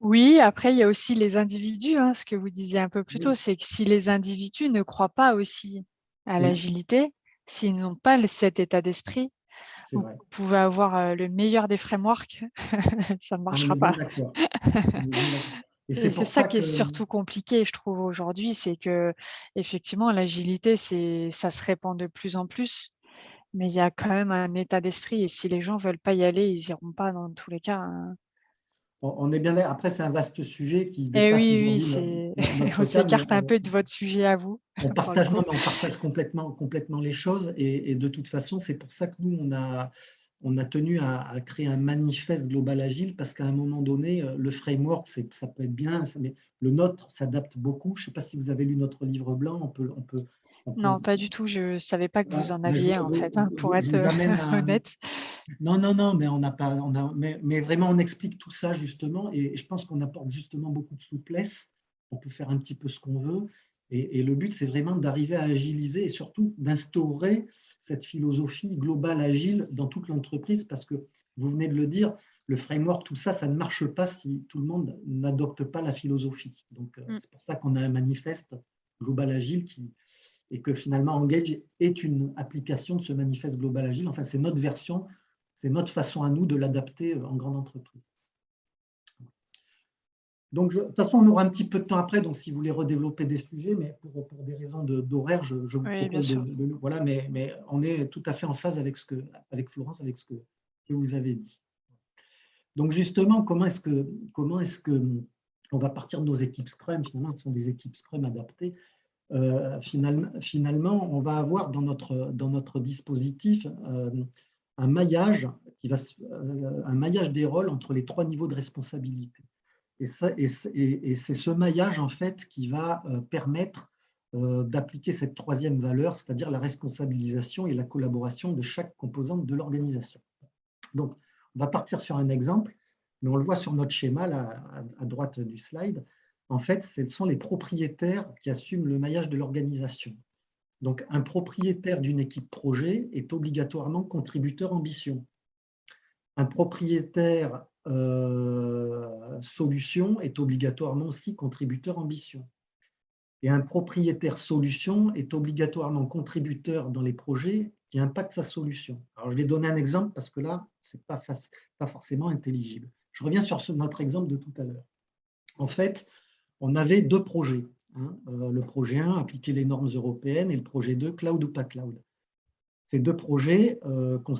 Oui, après, il y a aussi les individus, hein, ce que vous disiez un peu plus tôt, Oui, c'est que si les individus ne croient pas aussi à oui, l'agilité, s'ils n'ont pas cet état d'esprit, c'est vous vrai. pouvez avoir le meilleur des frameworks, ça ne On marchera est bien pas. d'accord. On est bien d'accord. Et c'est Et c'est pour ça ça qui est que surtout compliqué, je trouve, aujourd'hui, c'est que effectivement, l'agilité, ça se répand de plus en plus, mais il y a quand même un état d'esprit et si les gens veulent pas y aller, ils iront pas dans tous les cas, hein. on est bien d'accord. Après, c'est un vaste sujet qui Et dépasse oui, oui, aujourd'hui c'est notre on cas, mais s'écarte un peu de votre sujet à vous, on pour le partage, non, coup. mais on partage complètement les choses. Et de toute façon, c'est pour ça que nous, on a tenu à créer un manifeste global agile parce qu'à un moment donné, le framework, ça peut être bien, mais le nôtre s'adapte beaucoup. Je ne sais pas si vous avez lu notre livre blanc, on peut Non, pas du tout, je savais pas que vous voilà, en ben, aviez en fait, hein, pour je être, vous amène à, honnête. non, non, non, mais on n'a pas, mais vraiment, on explique tout ça justement, et je pense qu'on apporte justement beaucoup de souplesse. On peut faire un petit peu ce qu'on veut, et le but, c'est vraiment d'arriver à agiliser et surtout d'instaurer cette philosophie globale agile dans toute l'entreprise, parce que vous venez de le dire, le framework, tout ça, ça ne marche pas si tout le monde n'adopte pas la philosophie. Donc, Mm. c'est pour ça qu'on a un manifeste global agile et que finalement Engage est une application de ce manifeste global agile. Enfin, c'est notre version, c'est notre façon à nous de l'adapter en grande entreprise. Donc, de toute façon, on aura un petit peu de temps après, donc si vous voulez redévelopper des sujets, mais pour des raisons d'horaire, je vous Oui, bien propose sûr. voilà, mais on est tout à fait en phase avec Florence, avec ce que vous avez dit. Donc, justement, comment est-ce que on va partir de nos équipes Scrum? Finalement, ce sont des équipes Scrum adaptées. Finalement, on va avoir dans notre dispositif un maillage un maillage des rôles entre les 3 niveaux de responsabilité. Et c'est ce maillage en fait qui va permettre d'appliquer cette 3e valeur, c'est-à-dire la responsabilisation et la collaboration de chaque composante de l'organisation. Donc, on va partir sur un exemple, mais on le voit sur notre schéma là, à droite du slide. En fait, ce sont les propriétaires qui assument le maillage de l'organisation. Donc, un propriétaire d'une équipe projet est obligatoirement contributeur ambition. Un propriétaire solution est obligatoirement aussi contributeur ambition. Et un propriétaire solution est obligatoirement contributeur dans les projets qui impactent sa solution. Alors, je vais donner un exemple parce que là, ce n'est pas forcément intelligible. Je reviens sur notre exemple de tout à l'heure. En fait, on avait 2 projets. Hein. Le projet 1, appliquer les normes européennes, et le projet 2, cloud ou pas cloud. Ces 2 projets, pour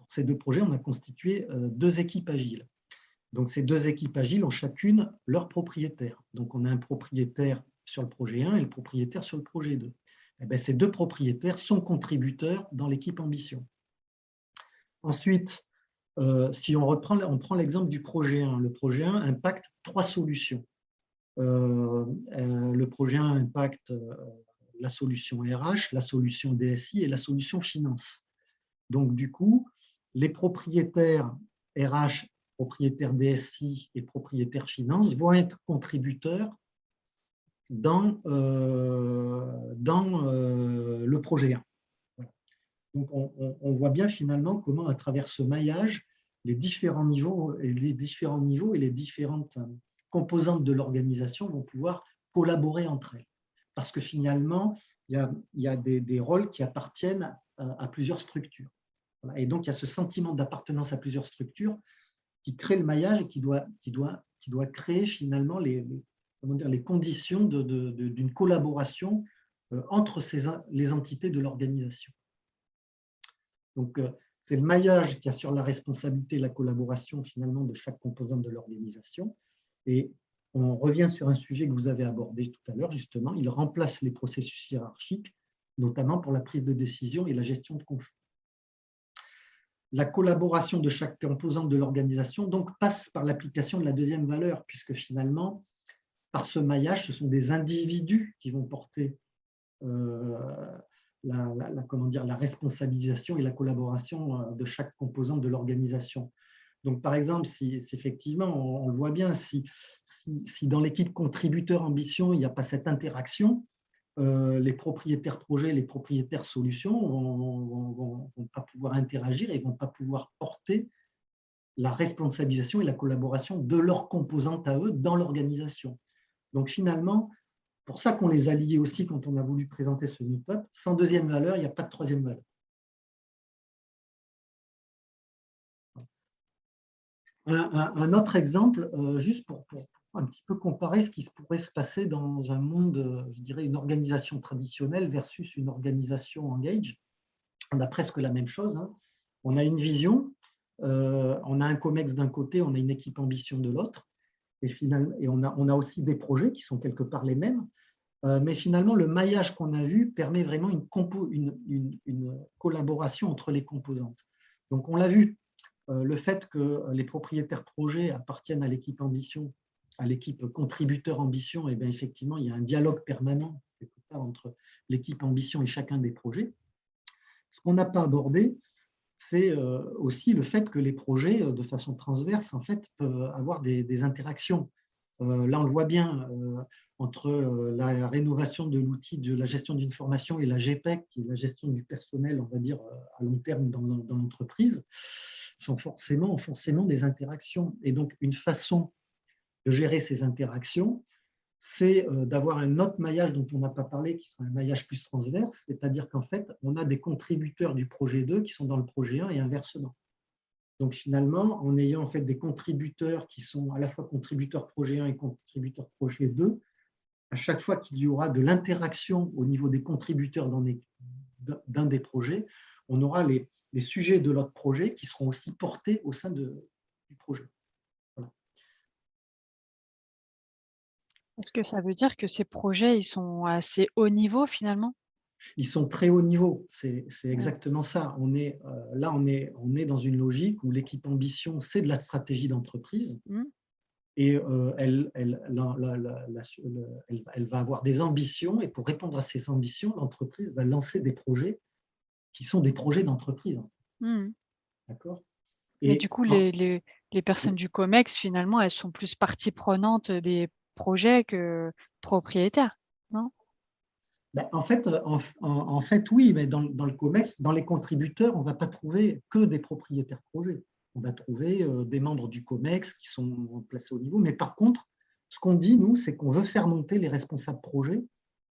ces 2 projets, on a constitué 2 équipes agiles. Donc, ces 2 équipes agiles ont chacune leur propriétaire. Donc, on a un propriétaire sur le projet 1 et le propriétaire sur le projet 2. Et bien, ces 2 propriétaires sont contributeurs dans l'équipe ambition. Ensuite, si on prend l'exemple du projet 1. Le projet 1 impacte 3 solutions. Le projet 1 impacte la solution RH, la solution DSI et la solution finance. Donc, du coup, les propriétaires RH, propriétaires DSI et propriétaires finance vont être contributeurs dans le projet 1. Voilà. Donc, on voit bien finalement comment, à travers ce maillage, les différents niveaux et les différentes composantes de l'organisation vont pouvoir collaborer entre elles. Parce que finalement, il y a des rôles qui appartiennent à plusieurs structures. Et donc, il y a ce sentiment d'appartenance à plusieurs structures qui crée le maillage et qui doit créer finalement les conditions d'une collaboration entre les entités de l'organisation. Donc, c'est le maillage qui assure la responsabilité et la collaboration finalement de chaque composante de l'organisation. Et on revient sur un sujet que vous avez abordé tout à l'heure, justement, il remplace les processus hiérarchiques, notamment pour la prise de décision et la gestion de conflits. La collaboration de chaque composante de l'organisation donc passe par l'application de la 2e valeur, puisque finalement, par ce maillage, ce sont des individus qui vont porter comment dire, la responsabilisation et la collaboration de chaque composante de l'organisation. Donc, par exemple, si effectivement, on le voit bien, si dans l'équipe contributeur ambition, il n'y a pas cette interaction, les propriétaires projets, les propriétaires solutions vont pas pouvoir interagir et ne vont pas pouvoir porter la responsabilisation et la collaboration de leurs composantes à eux dans l'organisation. Donc, finalement, pour ça qu'on les a liés aussi quand on a voulu présenter ce meet-up. Sans deuxième valeur, il n'y a pas de troisième valeur. Un autre exemple, juste pour un petit peu comparer ce qui pourrait se passer dans un monde, je dirais, une organisation traditionnelle versus une organisation engage. On a presque la même chose. Hein. On a une vision, on a un COMEX d'un côté, on a une équipe ambition de l'autre, et on a aussi des projets qui sont quelque part les mêmes. Mais finalement, le maillage qu'on a vu permet vraiment une collaboration entre les composantes. Donc, on l'a vu, le fait que les propriétaires projets appartiennent à l'équipe ambition, à l'équipe contributeur ambition, et bien effectivement, il y a un dialogue permanent entre l'équipe ambition et chacun des projets. Ce qu'on n'a pas abordé, c'est aussi le fait que les projets, de façon transverse, en fait, peuvent avoir des interactions. Là, on le voit bien, entre la rénovation de l'outil de la gestion d'une formation et la GPEC, qui est la gestion du personnel, on va dire, à long terme dans l'entreprise, sont forcément des interactions. Et donc, une façon de gérer ces interactions, c'est d'avoir un autre maillage dont on n'a pas parlé, qui sera un maillage plus transverse, c'est-à-dire qu'en fait, on a des contributeurs du projet 2 qui sont dans le projet 1 et inversement. Donc finalement, en ayant en fait des contributeurs qui sont à la fois contributeurs projet 1 et contributeurs projet 2, à chaque fois qu'il y aura de l'interaction au niveau des contributeurs d'un des projets, on aura les sujets de l'autre projet qui seront aussi portés au sein du projet. Voilà. Est-ce que ça veut dire que ces projets, ils sont assez haut niveau finalement? Ils sont très haut niveau, c'est exactement ça. Là, on est dans une logique où l'équipe ambition, c'est de la stratégie d'entreprise. Et elle va avoir des ambitions, et pour répondre à ces ambitions, l'entreprise va lancer des projets qui sont des projets d'entreprise. D'accord ? Mais du coup, les personnes du COMEX, finalement, elles sont plus partie prenante des projets que propriétaires, non? Ben, en fait, oui, mais dans le COMEX, dans les contributeurs, on ne va pas trouver que des propriétaires projets. On va trouver des membres du COMEX qui sont placés au niveau. Mais par contre, ce qu'on dit, nous, c'est qu'on veut faire monter les responsables projets,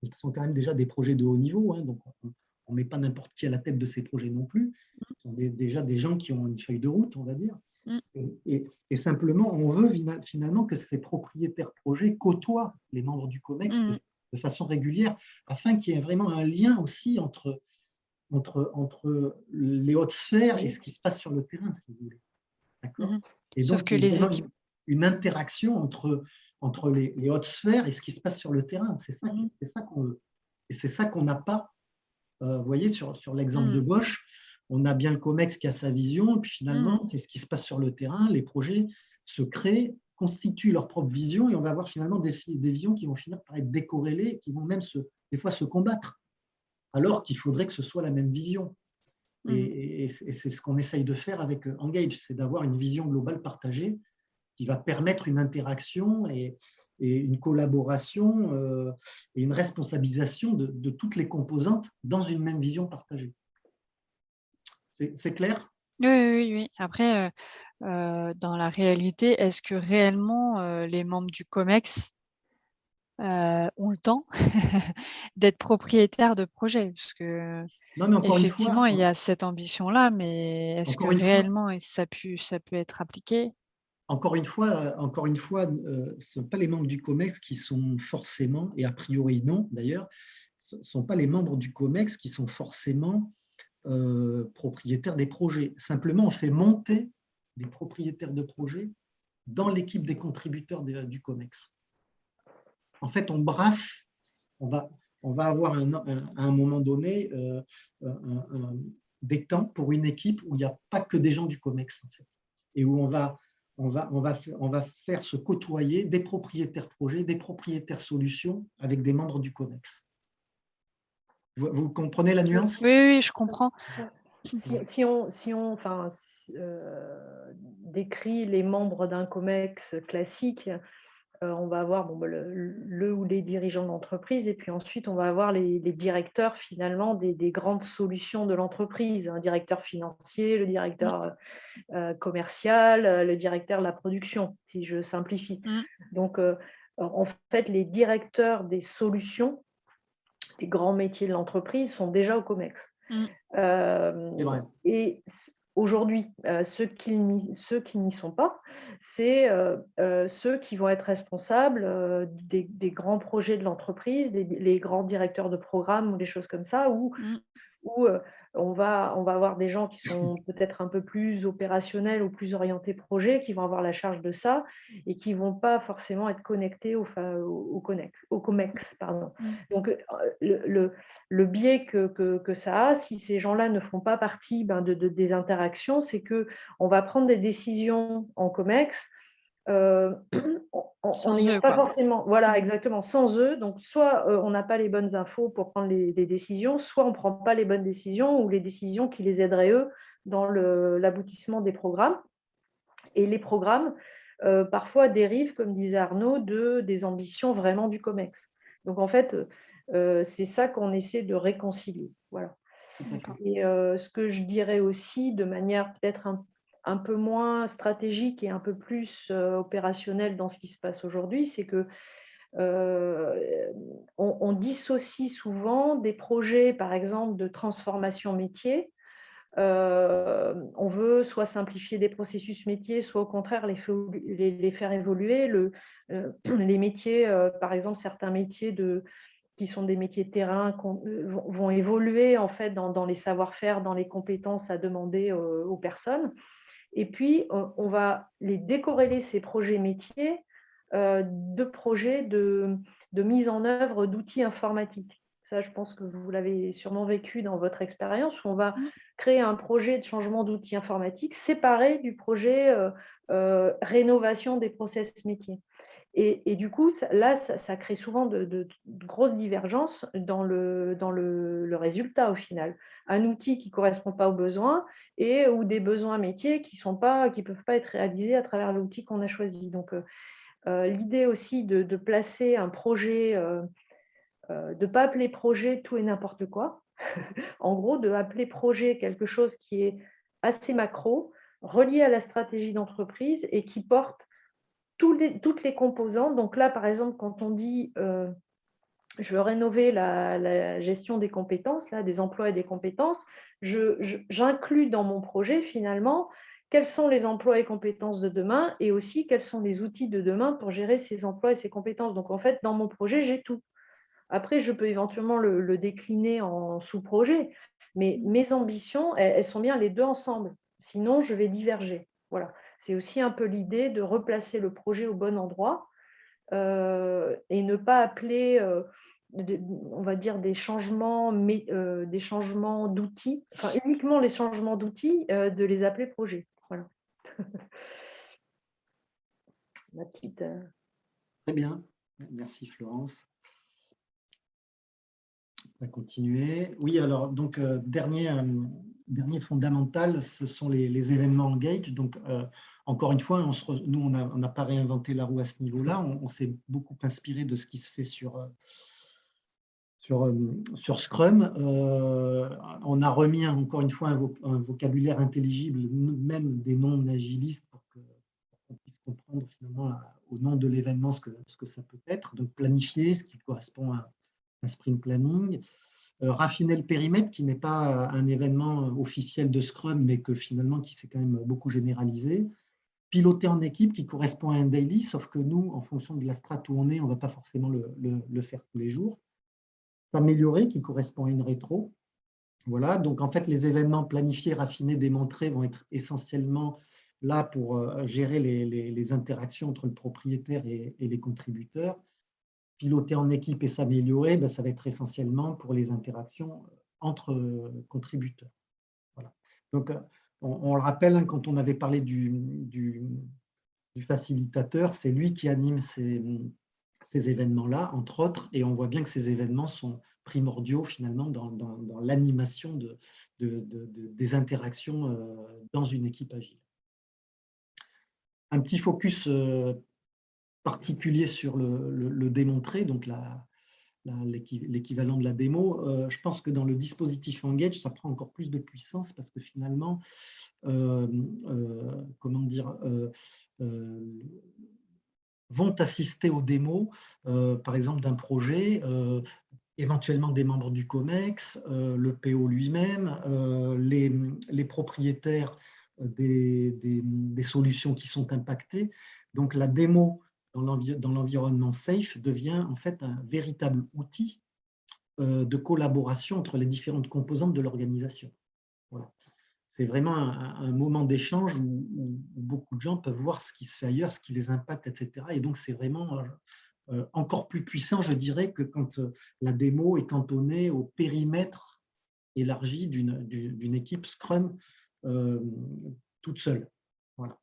qui sont quand même déjà des projets de haut niveau. Hein, donc, on ne met pas n'importe qui à la tête de ces projets non plus. Ce sont déjà des gens qui ont une feuille de route, on va dire. Et simplement, on veut finalement que ces propriétaires projets côtoient les membres du COMEX de façon régulière, afin qu'il y ait vraiment un lien aussi entre les hautes sphères et ce qui se passe sur le terrain, si vous voulez. D'accord ? Et Sauf donc, que il y a les vraiment équipes… une interaction entre les hautes sphères et ce qui se passe sur le terrain. C'est ça qu'on veut. Et c'est ça qu'on n'a pas. Vous voyez, sur l'exemple de gauche, on a bien le COMEX qui a sa vision, et puis finalement, c'est ce qui se passe sur le terrain. Les projets se créent, constituent leur propre vision, et on va avoir finalement des visions qui vont finir par être décorrélées, qui vont même des fois se combattre, alors qu'il faudrait que ce soit la même vision. Et c'est ce qu'on essaye de faire avec Engage, c'est d'avoir une vision globale partagée qui va permettre une interaction et une collaboration et une responsabilisation de toutes les composantes dans une même vision partagée. C'est clair ? Oui. Après, dans la réalité, est-ce que réellement, les membres du COMEX ont le temps d'être propriétaires de projets? Parce que Non, mais encore une fois, effectivement, il y a cette ambition-là, mais est-ce que réellement ça peut être appliqué? Encore une fois, ce ne sont pas les membres du COMEX qui sont forcément, et a priori non d'ailleurs, ce ne sont pas les membres du COMEX qui sont forcément propriétaires des projets. Simplement, on fait monter des propriétaires de projets dans l'équipe des contributeurs du COMEX. En fait, on brasse, on va avoir à un moment donné des temps pour une équipe où il n'y a pas que des gens du COMEX, en fait, et où on va on va faire se côtoyer des propriétaires projets, des propriétaires solutions avec des membres du COMEX. Vous comprenez la nuance? Oui, je comprends. Si on décrit les membres d'un COMEX classique, on va avoir le ou les dirigeants d'entreprise et puis ensuite on va avoir les directeurs finalement des grandes solutions de l'entreprise, un directeur financier, le directeur commercial, le directeur de la production, si je simplifie. Donc, en fait, les directeurs des solutions, des grands métiers de l'entreprise sont déjà au COMEX. Et aujourd'hui, ceux qui n'y sont pas, c'est ceux qui vont être responsables des grands projets de l'entreprise, les grands directeurs de programme ou des choses comme ça, où on va avoir des gens qui sont peut-être un peu plus opérationnels ou plus orientés projet, qui vont avoir la charge de ça et qui ne vont pas forcément être connectés au COMEX. Pardon. Donc, le biais que ça a, si ces gens-là ne font pas partie des interactions, c'est qu'on va prendre des décisions en COMEX en n'ayant pas forcément, voilà, exactement, sans eux. Donc, soit on n'a pas les bonnes infos pour prendre les décisions, soit on ne prend pas les bonnes décisions ou les décisions qui les aideraient eux dans l'aboutissement des programmes. Et les programmes, parfois, dérivent, comme disait Arnaud, des ambitions vraiment du COMEX. Donc, en fait, c'est ça qu'on essaie de réconcilier. Voilà. Et ce que je dirais aussi, de manière peut-être un peu moins stratégique et un peu plus opérationnelle dans ce qui se passe aujourd'hui, c'est que on dissocie souvent des projets, par exemple, de transformation métier. On veut soit simplifier des processus métiers, soit au contraire les faire évoluer. Les métiers, par exemple, certains métiers qui sont des métiers de terrain vont évoluer en fait dans les savoir-faire, dans les compétences à demander aux personnes. Et puis, on va les décorréler, ces projets métiers, de projets de mise en œuvre d'outils informatiques. Ça, je pense que vous l'avez sûrement vécu dans votre expérience, où on va créer un projet de changement d'outils informatiques séparé du projet rénovation des process métiers. Et du coup, ça crée souvent de grosses divergences dans le résultat au final. Un outil qui ne correspond pas aux besoins ou des besoins métiers qui ne peuvent pas être réalisés à travers l'outil qu'on a choisi. Donc, l'idée aussi de placer un projet, de ne pas appeler projet tout et n'importe quoi. En gros, de appeler projet quelque chose qui est assez macro, relié à la stratégie d'entreprise et qui porte toutes les composantes. Donc là, par exemple, quand on dit je veux rénover la gestion des compétences, là, des emplois et des compétences, j'inclus dans mon projet finalement quels sont les emplois et compétences de demain et aussi quels sont les outils de demain pour gérer ces emplois et ces compétences. Donc en fait, dans mon projet, j'ai tout. Après, je peux éventuellement le décliner en sous-projet, mais mes ambitions, elles sont bien les deux ensemble. Sinon, je vais diverger. Voilà. C'est aussi un peu l'idée de replacer le projet au bon endroit et ne pas appeler, on va dire, des changements d'outils, enfin uniquement les changements d'outils, de les appeler projets. Voilà. Ma petite. Très bien, merci Florence. On va continuer. Oui, alors, donc, dernier fondamental, ce sont les événements Engage. Donc, encore une fois, nous, on n'a pas réinventé la roue à ce niveau-là. On s'est beaucoup inspiré de ce qui se fait sur Scrum. On a remis encore une fois un vocabulaire intelligible, même des noms agilistes, pour qu'on puisse comprendre finalement au nom de l'événement ce que ça peut être. Donc, planifier, ce qui correspond à un sprint planning. Raffiner le périmètre, qui n'est pas un événement officiel de Scrum, mais que finalement, qui s'est quand même beaucoup généralisé. Piloter en équipe, qui correspond à un daily, sauf que nous, en fonction de la strate où on est, on ne va pas forcément le faire tous les jours. Améliorer, qui correspond à une rétro. Voilà, donc en fait, les événements planifiés, raffinés, démontrés vont être essentiellement là pour gérer les interactions entre le propriétaire et les contributeurs. Piloter en équipe et s'améliorer, ben, ça va être essentiellement pour les interactions entre contributeurs. Voilà. Donc, on le rappelle, hein, quand on avait parlé du du facilitateur. C'est lui qui anime ces événements-là, entre autres, et on voit bien que ces événements sont primordiaux finalement dans l'animation des interactions dans une équipe agile. Un petit focus particulier sur le démontré, donc l'équivalent de la démo. Je pense que dans le dispositif Engage, ça prend encore plus de puissance parce que finalement, comment dire, vont assister aux démos, par exemple d'un projet, éventuellement des membres du COMEX, le PO lui-même, les propriétaires des solutions qui sont impactées. Donc la démo dans l'environnement SAFe devient en fait un véritable outil de collaboration entre les différentes composantes de l'organisation. Voilà. C'est vraiment un moment d'échange où beaucoup de gens peuvent voir ce qui se fait ailleurs, ce qui les impacte, etc. Et donc, c'est vraiment encore plus puissant, je dirais, que quand la démo est cantonnée au périmètre élargi d'une équipe Scrum toute seule. Voilà.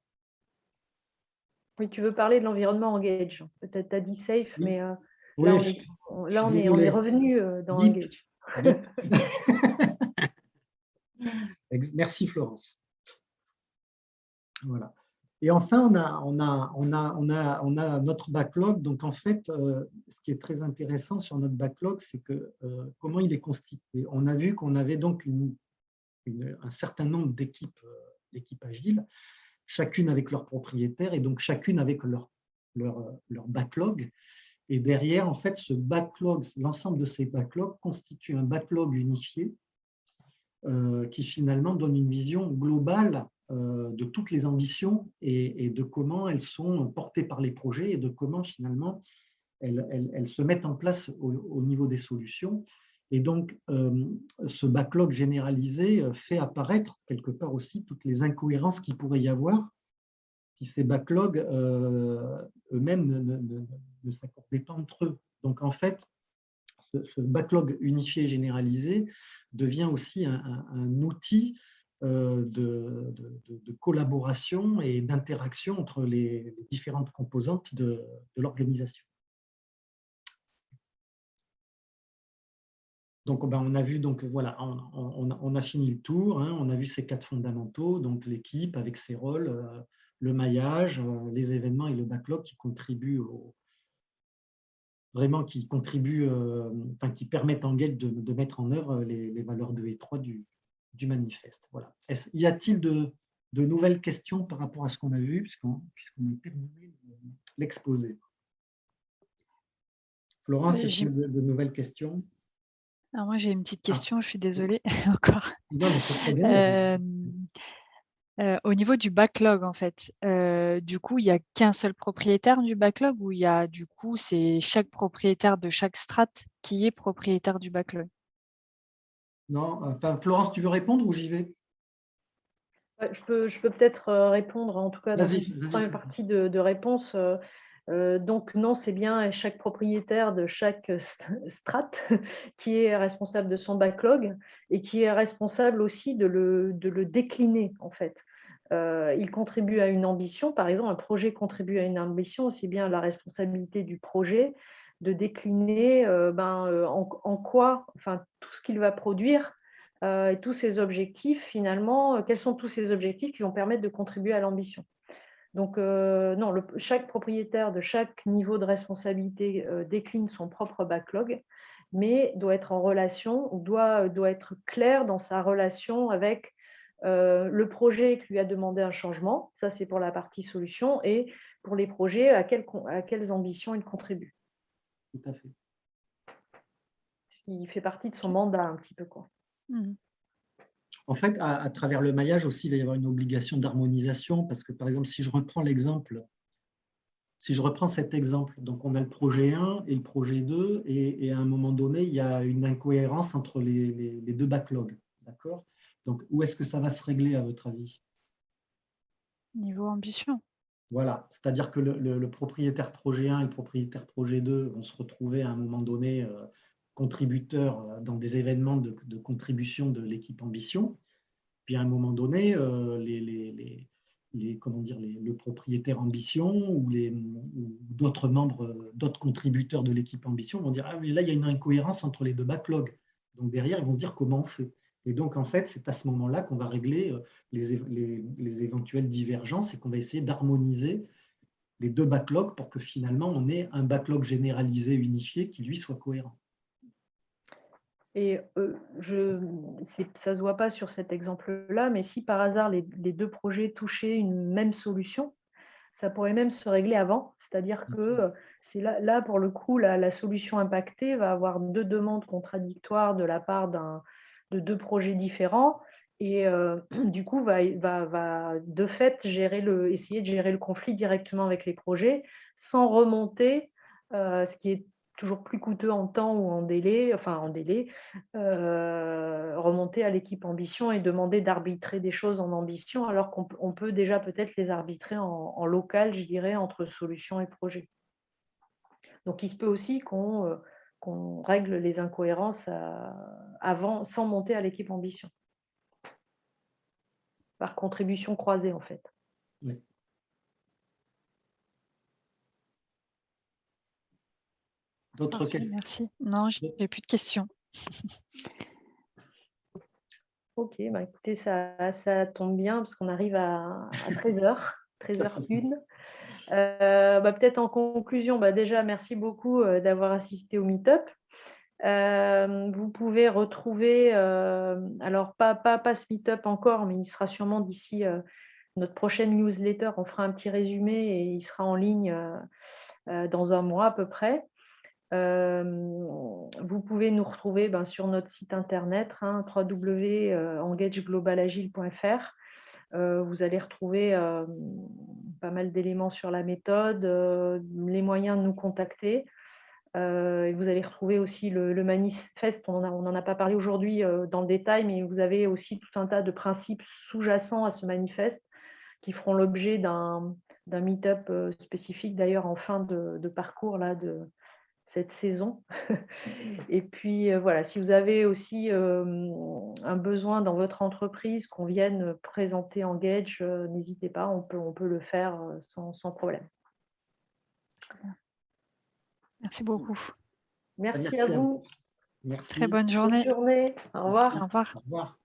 Oui, tu veux parler de l'environnement Engage. Peut-être tu as dit Safe, Oui. mais Oui, là, on est revenu dans Engage. Merci Florence. Voilà. Et enfin, on a notre backlog. Donc, en fait, ce qui est très intéressant sur notre backlog, c'est que comment il est constitué. On a vu qu'on avait donc un certain nombre d'équipes agiles, chacune avec leur propriétaire et donc chacune avec leur backlog. Et derrière, en fait, ce backlog, l'ensemble de ces backlogs constitue un backlog unifié qui finalement donne une vision globale de toutes les ambitions et de comment elles sont portées par les projets et de comment finalement elles se mettent en place au niveau des solutions. Et donc, ce backlog généralisé fait apparaître quelque part aussi toutes les incohérences qu'il pourrait y avoir si ces backlogs eux-mêmes ne s'accordaient pas entre eux. Donc, en fait, ce backlog unifié généralisé devient aussi un outil de collaboration et d'interaction entre les différentes composantes de l'organisation. Donc, on a vu, donc voilà, on a fini le tour, hein, on a vu ces 4 fondamentaux, donc l'équipe avec ses rôles, le maillage, les événements et le backlog qui contribuent vraiment qui contribuent, qui permettent en Engage de mettre en œuvre les valeurs 2 et 3 du manifeste. Voilà. Y a-t-il de nouvelles questions par rapport à ce qu'on a vu, puisqu'on a terminé l'exposé? Florence, est-ce qu'il y a de nouvelles questions? Alors moi, j'ai une petite question, je suis désolée encore. Non, mais c'est très bien. Au niveau du backlog, en fait, du coup, il n'y a qu'un seul propriétaire du backlog ou il y a, du coup, c'est chaque propriétaire de chaque strate qui est propriétaire du backlog? Non, enfin, Florence, tu veux répondre ou j'y vais? Je peux peut-être répondre, en tout cas dans cette première partie de réponse. Donc non, c'est bien chaque propriétaire de chaque strate qui est responsable de son backlog et qui est responsable aussi de le décliner, en fait. Il contribue à une ambition, par exemple, un projet contribue à une ambition, aussi bien la responsabilité du projet de décliner en quoi, enfin, tout ce qu'il va produire et tous ces objectifs, finalement, quels sont tous ces objectifs qui vont permettre de contribuer à l'ambition. Donc, non, chaque propriétaire de chaque niveau de responsabilité décline son propre backlog, mais doit être en relation, doit être clair dans sa relation avec le projet qui lui a demandé un changement. Ça, c'est pour la partie solution. Et pour les projets, à quelles ambitions il contribue. Tout à fait. Ce qui fait partie de son mandat un petit peu, quoi. Mmh. En fait, à travers le maillage aussi, il va y avoir une obligation d'harmonisation parce que, par exemple, si je reprends cet exemple, donc on a le projet 1 et le projet 2 et à un moment donné, il y a une incohérence entre les deux backlogs. D'accord? Donc, où est-ce que ça va se régler à votre avis? Niveau ambition. Voilà, c'est-à-dire que le propriétaire projet 1 et le propriétaire projet 2 vont se retrouver à un moment donné contributeurs dans des événements de contribution de l'équipe ambition. Puis à un moment donné, le propriétaire Ambition ou d'autres membres, d'autres contributeurs de l'équipe Ambition vont dire « Ah, mais là, il y a une incohérence entre les deux backlogs. » Donc, derrière, ils vont se dire « Comment on fait ?» Et donc, en fait, c'est à ce moment-là qu'on va régler les éventuelles divergences et qu'on va essayer d'harmoniser les deux backlogs pour que finalement, on ait un backlog généralisé, unifié, qui, lui, soit cohérent. Et ça ne se voit pas sur cet exemple-là, mais si par hasard les deux projets touchaient une même solution, ça pourrait même se régler avant. C'est-à-dire que c'est là, pour le coup, la solution impactée va avoir deux demandes contradictoires de la part de deux projets différents et du coup va de fait essayer de gérer le conflit directement avec les projets sans remonter, ce qui est toujours plus coûteux en temps ou en délai, remonter à l'équipe Ambition et demander d'arbitrer des choses en Ambition, alors qu'on peut déjà peut-être les arbitrer en local, je dirais, entre solutions et projets. Donc, il se peut aussi qu'on règle les incohérences avant, sans monter à l'équipe Ambition, par contribution croisée, en fait. Oui. D'autres questions? Merci. Non, je n'ai plus de questions. Ok, bah écoutez, ça tombe bien parce qu'on arrive à 13h, 13h01. Peut-être en conclusion, déjà, merci beaucoup d'avoir assisté au Meetup. Vous pouvez retrouver, alors pas ce Meetup encore, mais il sera sûrement d'ici notre prochaine newsletter. On fera un petit résumé et il sera en ligne dans un mois à peu près. Vous pouvez nous retrouver sur notre site internet, www.engageglobalagile.fr. Vous allez retrouver pas mal d'éléments sur la méthode, les moyens de nous contacter. Et vous allez retrouver aussi le manifeste. On n'en a pas parlé aujourd'hui dans le détail, mais vous avez aussi tout un tas de principes sous-jacents à ce manifeste qui feront l'objet d'un meet-up spécifique, d'ailleurs en fin de parcours là, de cette saison. Et puis voilà, si vous avez aussi un besoin dans votre entreprise qu'on vienne présenter Engage, n'hésitez pas, on peut le faire sans problème. Merci beaucoup. Merci à vous. Merci. Très bonne journée. Bonne journée. Au revoir. Au revoir. Au revoir.